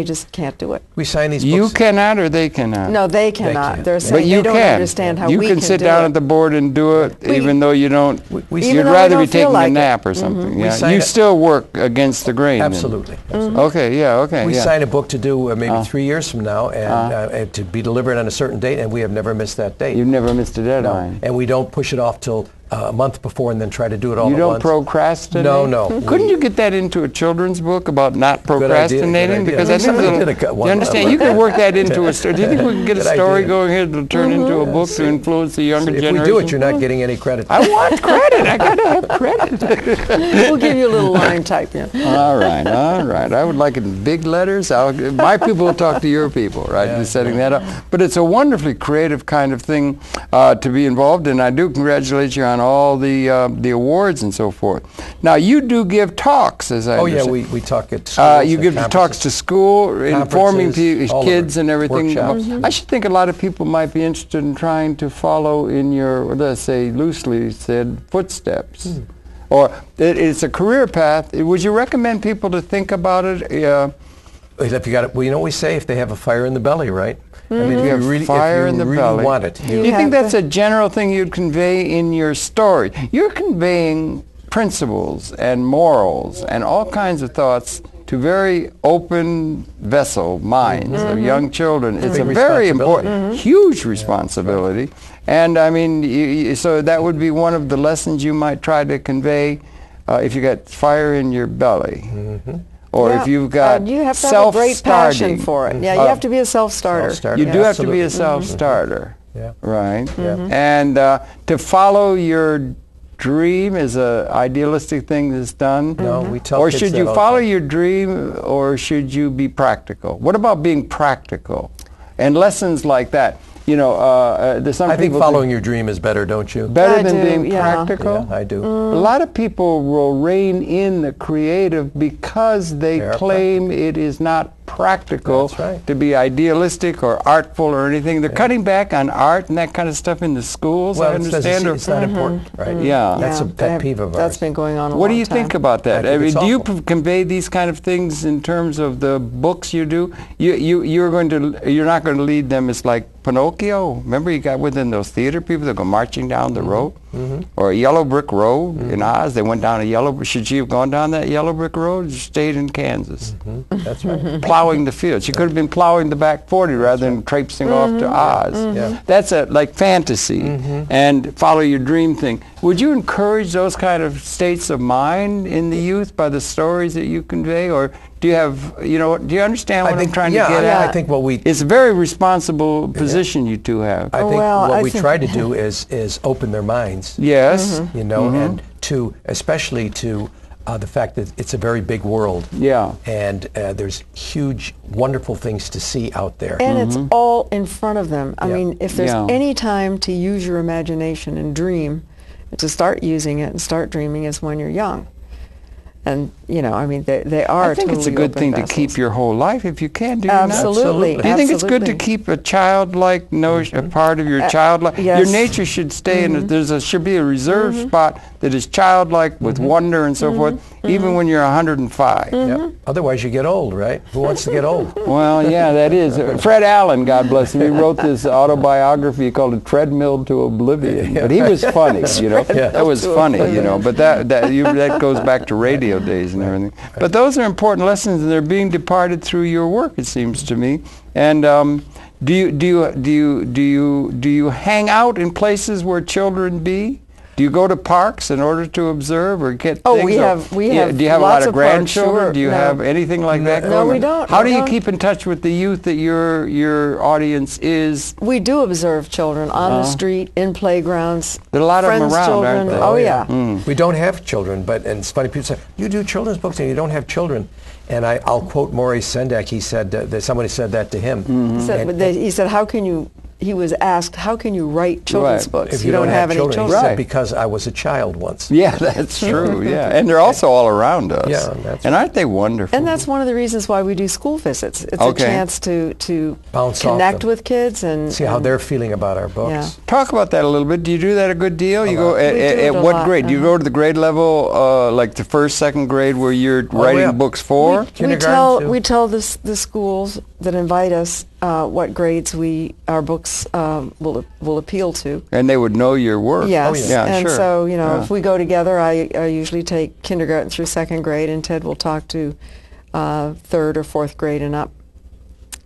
just can't do it. We sign these You books. cannot or they cannot? No, they cannot. can't. They're But saying you they don't can. understand how you we can sit do down it. at the board and do it, even though you don't. We- You'd Even though we rather don't be feel taking like a it. nap or something. We Yeah. sign You it- still work against the grain. then. Absolutely. Okay. Yeah. Okay. We yeah. sign a book to do maybe 3 years from now, and to be delivered on a certain date, and we have never missed that date. You've never missed a No, deadline. and we don't push it off till a month before and then try to do it all You at don't once. procrastinate? No. Couldn't you get that into a children's book about not Good idea, procrastinating? good idea. Because I think Somebody did a you one. understand, you could work that into a story. Do you think we can get a Good story idea. going here that'll turn into a book to influence the younger If generation? we do it, you're not getting any credit. I want credit. I got to have credit. We'll give you a little line type in. All right. I would like it in big letters. My people will talk to your people, right? Yeah, Just setting that up. But it's a wonderfully creative kind of thing to be involved in. I do congratulate you on all the awards and so forth. Now, you do give talks, as I understand. Oh, yeah, we talk at schools. You give talks to school, informing kids and everything. Workshops. I should think a lot of people might be interested in trying to follow in your, let's say, loosely said, footsteps. Or it's a career path. Would you recommend people to think about it? If you got it, well, you know what we say, if they have a fire in the belly, right? I mean, if you really, fire if in you the really belly. want it. Do you think that's a general thing you'd convey in your story? You're conveying principles and morals and all kinds of thoughts to very open vessel minds of young children. It's a very important, huge responsibility. And I mean, so that would be one of the lessons you might try to convey if you got fire in your belly. Or if you've got you have to have a great passion for it. Yeah, you have to be a self-starter. You do have to be a self-starter. Yeah. Right? And to follow your dream is a idealistic thing that's done. No, we tell Or kids should that you all the follow time. your dream, or should you be practical? What about being practical? And lessons like that. You know, there's some I think people following your dream is better, don't you? better I than do, being yeah. practical. Yeah, I do. A lot of people will rein in the creative because they They are claim it is not practical That's right. to be idealistic or artful or anything. They're cutting back on art and that kind of stuff in the schools, Well, I understand. it's not important, right? Yeah. That's a pet peeve of ours. That's been going on a long time. What do you think about that? I think it's do you awful. convey these kind of things in terms of the books you do? You're not going to lead them. It's like Pinocchio. Remember, you got within those theater people that go marching down the road, or a yellow brick road in Oz. They went down a yellow. Should she have gone down that yellow brick road? She stayed in Kansas, That's right. plowing the field. She could have been plowing the back 40 rather than traipsing off to Oz. Yeah. That's like fantasy and follow your dream thing. Would you encourage those kind of states of mind in the youth by the stories that you convey, or do you have, do you understand what I'm trying to get at? I think what we It's a very responsible position you two have. I think Well, what I we think- try to do is open their minds. Yes. You know, and especially to the fact that it's a very big world. Yeah. And there's huge, wonderful things to see out there. And it's all in front of them. I Yeah. mean, if there's Yeah. any time to use your imagination and dream, to start using it and start dreaming is when you're young. And, I mean, they are I think it's a totally good open thing to vessels. keep your whole life if you can, do you not? Absolutely. Do you think it's good to absolutely. keep a childlike notion, a part of your childlike? yes. Your nature should stay in. Should be a reserved spot that is childlike with wonder and so forth, even when you're 105. Yep. Otherwise, you get old, right? Who wants to get old? Well, yeah, that is. Fred Allen, God bless him, he wrote this autobiography called A Treadmill to Oblivion. But he was funny, That was funny, But that goes back to radio days and everything. But those are important lessons, and they're being departed through your work, it seems to me. And do you hang out in places where children be? Do you go to parks in order to observe or get things? we have Do you have a lot lots of of parks, grandchildren? sure. Do you No. have anything like that? No, going we on? don't. How We do you don't. keep in touch with the youth that your audience is? We do observe children on the street, in playgrounds. There are a lot of them friends' around, children. aren't there? Oh, yeah. We don't have children, and it's funny, people say, you do children's books and you don't have children. And I'll quote Maurice Sendak. He said, that somebody said that to him. He said, how can you, he was asked, how can you write children's Right. books? If you don't have any children, he Right. said, because I was a child once. Yeah, that's true. Yeah, and they're also all around us. Yeah, that's and aren't they wonderful? And that's one of the reasons why we do school visits. It's Okay. a chance to Bounce off connect them. with kids and See how they're feeling about our books. Yeah. Talk about that a little bit. Do you do that a good deal? You go We do it at a what lot, grade? Do you go to the grade level, like the first, second grade, where you're writing yeah. books for? Kindergarten, too. we tell the schools that invite us what grades our books will appeal to. And they would know your work. Yes, Yeah, and sure. so Yeah. if we go together, I usually take kindergarten through second grade, and Ted will talk to third or fourth grade and up.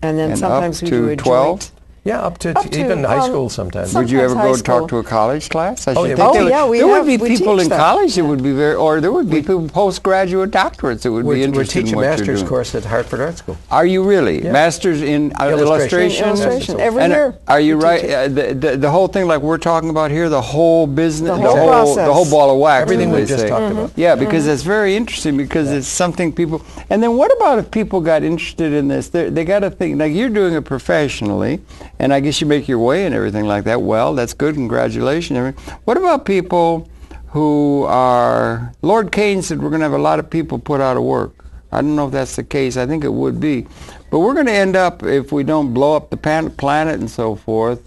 And then And sometimes up we do to a 12? joint. Yeah, up to Up to, even high school sometimes. Would you ever sometimes go high talk to school. a college class? I Oh, should yeah. think Oh, there would- yeah, we there would have- be we people teach in that. college that would be or there would be people postgraduate doctorates that would be We're interested in teaching a what you're master's doing. course at Hartford Art School. Are you really? Yeah. Masters in Illustration. illustration? Illustration, every And year. are you we right? teach it. The whole thing like we're talking about here, the whole business, The whole process. the whole ball of wax. Everything as we they just say. talked about. Yeah, because it's very interesting because it's something people. And then what about if people got interested in this? They got to think like you're doing it professionally, and I guess you make your way and everything like that. Well, that's good. Congratulations. What about people who are? Lord Kane said we're going to have a lot of people put out of work. I don't know if that's the case. I think it would be. But we're going to end up, if we don't blow up the planet and so forth,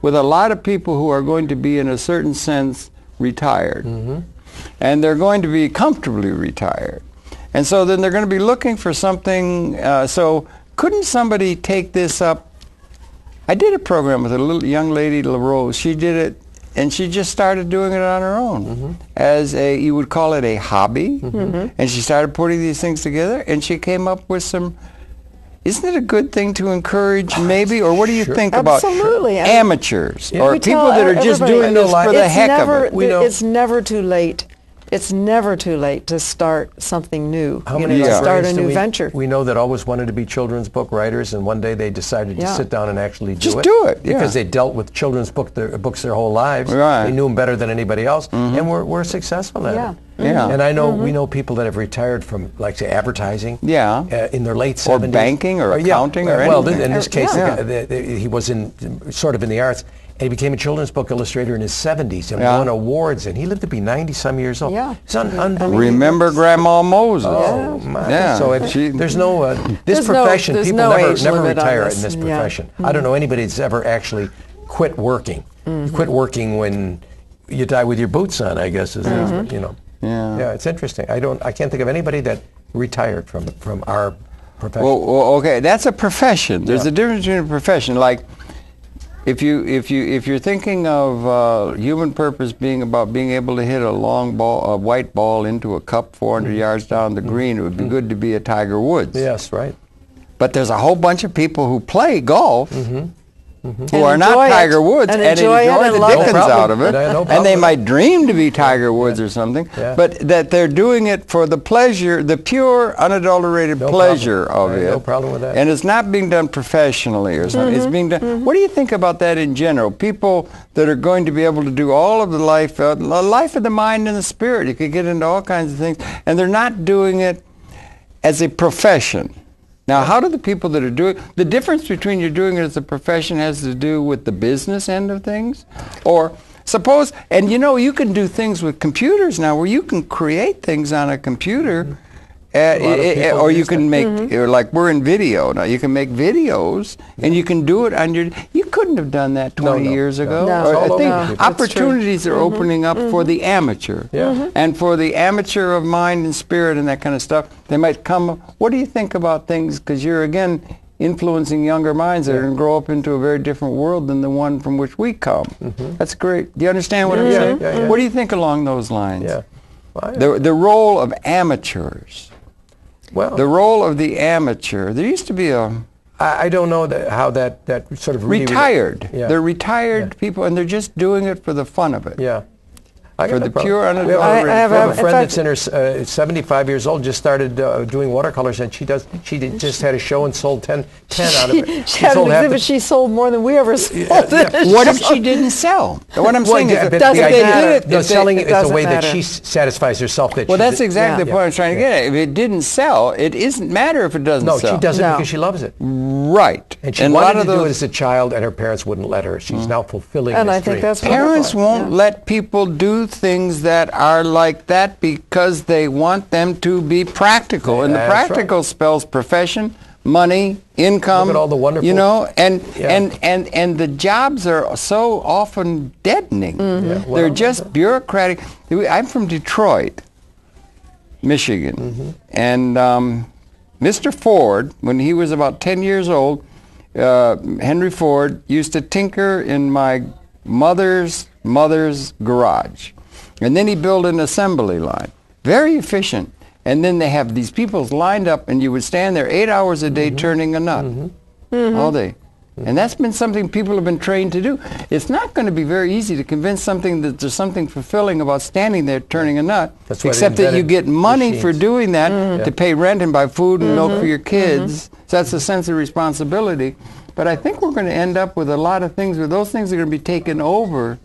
with a lot of people who are going to be, in a certain sense, retired. And they're going to be comfortably retired. And so then they're going to be looking for something. So couldn't somebody take this up? I did a program with a little young lady, LaRose. She did it, and she just started doing it on her own as a, you would call it a hobby. And she started putting these things together, and she came up with some. Isn't it a good thing to encourage, maybe? Or what do you think about amateurs or people that are just doing this for the heck of it? It's never too late. It's never too late to start something new, to start a new venture. We know that always wanted to be children's book writers, and one day they decided to sit down and actually do it. Because they dealt with children's books their whole lives. Right. They knew them better than anybody else, and we're successful at it. Yeah. And I know we know people that have retired from, like, say, advertising. In their late 70s. Or banking or accounting or anything. Well, in this case, he was sort of in the arts. And he became a children's book illustrator in his 70s and won awards, and he lived to be 90-some years old. It's unbelievable. Remember Grandma Moses? Oh, my. So there's no, this profession, people never retire in this profession. I don't know anybody that's ever actually quit working. You quit working when you die with your boots on, I guess, is you know. Yeah, it's interesting. I can't think of anybody that retired from our profession. Well, okay, that's a profession. There's a difference between a profession. Like, if you're thinking of human purpose being about being able to hit a long ball, a white ball into a cup 400 yards down the green, it would be good to be a Tiger Woods. Yes, right. But there's a whole bunch of people who play golf who are not Tiger Woods and enjoy the dickens out of it, and they might dream to be Tiger Woods or something, but that they're doing it for the pleasure, the pure, unadulterated pleasure of it. No problem with that. And it's not being done professionally or something. It's being done. What do you think about that in general? People that are going to be able to do all of the life of the mind and the spirit. You could get into all kinds of things, and they're not doing it as a profession. Now, how do the people that are doing, the difference between you're doing it as a profession has to do with the business end of things? Or suppose, and you know, you can do things with computers now where you can create things on a computer, or you can make, like we're in video now, you can make videos and you can do it on your, you couldn't have done that 20 years ago. I think opportunities are opening up for the amateur. And for the amateur of mind and spirit and that kind of stuff, they might come, what do you think about things, because you're again influencing younger minds that are going to grow up into a very different world than the one from which we come. That's great. Do you understand what I'm saying? What do you think along those lines? The role of amateurs. Well, the role of the amateur. There used to be a. I don't know how that sort of really retired. They're retired people, and they're just doing it for the fun of it. For the pure unadulterated. I have a friend that's in her 75 years old, just started doing watercolors, and she just had a show and sold 10 out of it. She had an exhibit. She sold more than we ever sold. What if she didn't sell? What I'm saying is, selling it is the way that she satisfies herself. Well, that's exactly the point I'm trying to get at. If it didn't sell, it isn't matter if it doesn't sell. No, she does it because she loves it. Right. And she wanted to do it as a child, and her parents wouldn't let her. She's now fulfilling and this I think dream. that's parents won't let people do things that are like that because they want them to be practical, and the practical spells profession, money, income. Look at all the wonderful, you know, and the jobs are so often deadening. They're just bureaucratic. I'm from Detroit, Michigan, and Mr. Ford, when he was about 10 years old, Henry Ford used to tinker in my mother's garage. And then he built an assembly line. Very efficient. And then they have these people lined up, and you would stand there 8 hours a day turning a nut all day. And that's been something people have been trained to do. It's not going to be very easy to convince something that there's something fulfilling about standing there turning a nut, except that you get money for doing that to pay rent and buy food and milk for your kids. So that's a sense of responsibility. But I think we're going to end up with a lot of things where those things are going to be taken over,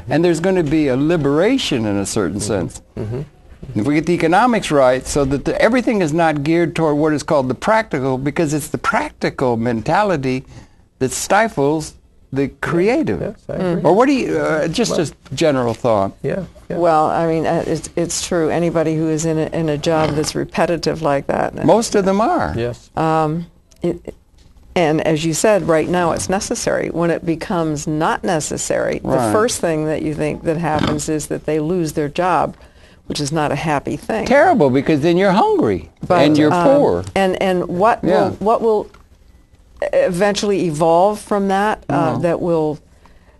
and there's going to be a liberation in a certain sense. If we get the economics right, so that everything is not geared toward what is called the practical, because it's the practical mentality that stifles the creative. Yes, I agree. Or what do you, just a general thought. Well, I mean, it's true. Anybody who is in a job that's repetitive like that. Most of them are. Yes. And as you said, right now it's necessary. When it becomes not necessary, the first thing that you think that happens is that they lose their job, which is not a happy thing. Terrible, because then you're hungry and you're poor. And what will eventually evolve from that that will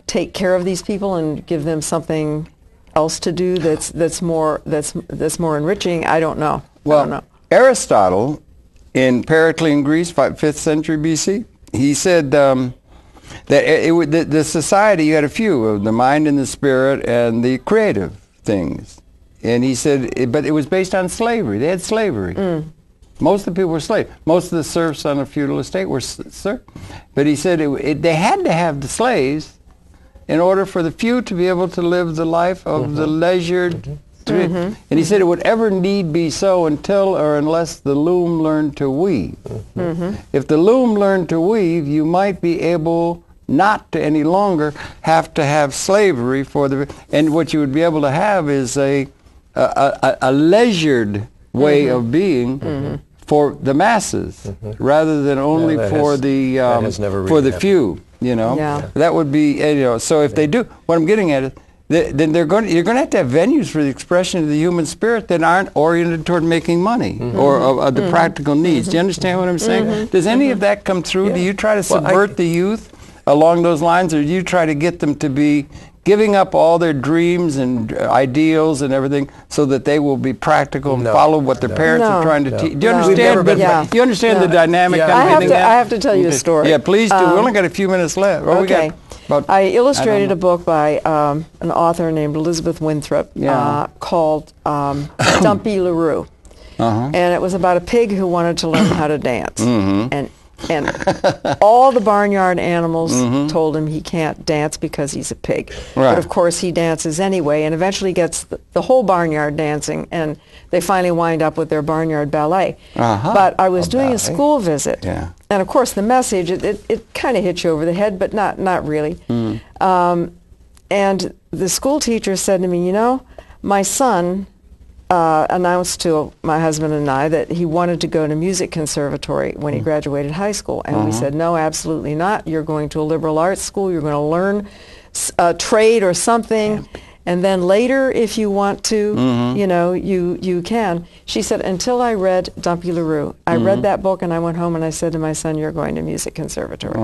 take care of these people and give them something else to do that's more enriching? I don't know. Well, I don't know. Aristotle in Periclean Greece, 5th century BC, he said that the society, you had a few of the mind and the spirit and the creative things. And he said, but it was based on slavery. They had slavery. Most of the people were slaves. Most of the serfs on a feudal estate were serfs. But he said they had to have the slaves in order for the few to be able to live the life of the leisured. And he said it would ever need be so until or unless the loom learned to weave. If the loom learned to weave, you might be able not to any longer have to have slavery for the, and what you would be able to have is a leisured way of being for the masses, rather than only for the few. You know, that would be, you know. So if they do, what I'm getting at is, then you're going to have to have venues for the expression of the human spirit that aren't oriented toward making money or the practical needs. Do you understand what I'm saying? Does any of that come through? Do you try to subvert the youth along those lines, or do you try to get them to be giving up all their dreams and ideals and everything so that they will be practical and follow what their parents are trying to teach? Do you understand? Do you understand the dynamic? I have to tell you a story. Yeah, please do. We only got a few minutes left. Okay. I illustrated a book by an author named Elizabeth Winthrop called Dumpy LaRue. And it was about a pig who wanted to learn how to dance. And all the barnyard animals told him he can't dance because he's a pig. But of course he dances anyway, and eventually gets the whole barnyard dancing, and they finally wind up with their barnyard ballet. But I was doing a school visit, and of course the message, it kind of hits you over the head, but not really. And the school teacher said to me, you know, my son announced to my husband and I that he wanted to go to music conservatory when he graduated high school. And we said, no, absolutely not. You're going to a liberal arts school. You're going to learn a trade or something. And then later, if you want to, you know, you can. She said, until I read Dumpy LaRue. I read that book and I went home and I said to my son, you're going to music conservatory.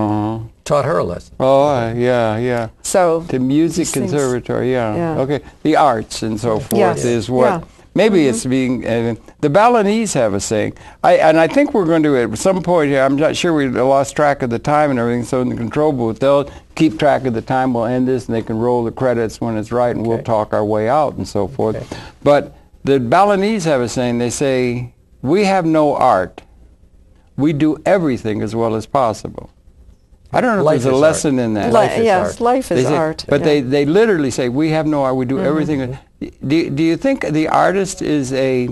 Taught her a lesson. So the music conservatory, okay. The arts and so forth is what... Maybe it's being, the Balinese have a saying, and I think we're going to, at some point here, I'm not sure we lost track of the time and everything, so in the control booth, they'll keep track of the time, we'll end this, and they can roll the credits when it's right, and we'll talk our way out and so forth. But the Balinese have a saying, they say, we have no art, we do everything as well as possible. I don't know if there's a lesson in that. Life is art. But they literally say, we have no art, we do everything. Do you think the artist is a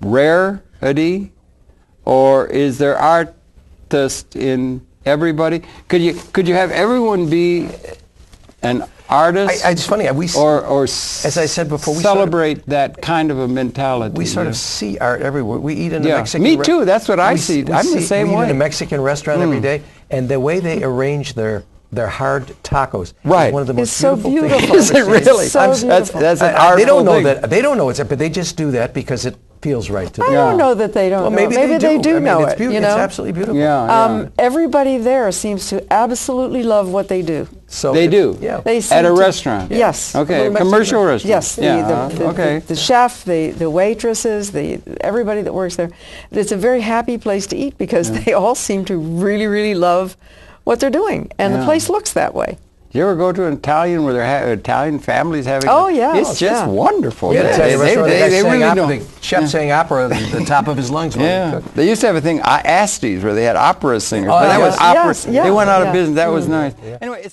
rarity, or is there artist in everybody? Could you have everyone be an artist? It's funny. Or as I said before, we celebrate that kind of a mentality. We sort of see art everywhere. We eat in a Mexican Me too. That's what I see. I'm the same way. We eat in a Mexican restaurant every day, and the way they arrange their hard tacos is one of the most beautiful things. Is it really? So beautiful. That's an artful They don't know thing. that. They don't know it's, but they just do that because it feels right to them. I don't know that they don't know. Maybe they do know it. You know? It's absolutely beautiful. Everybody there seems to absolutely love what they do. So they do. They at a restaurant. Yes. Okay. A commercial restaurant. Yes. The chef, the waitresses, everybody that works there. It's a very happy place to eat because they all seem to really, really love what they're doing, and the place looks that way. You ever go to an Italian where they're Italian families having? It's just wonderful. They really know. The chef sang opera at the top of his lungs. They used to have a thing, Astes, where they had opera singers. But that was opera. They went out of business. That was nice. Anyway.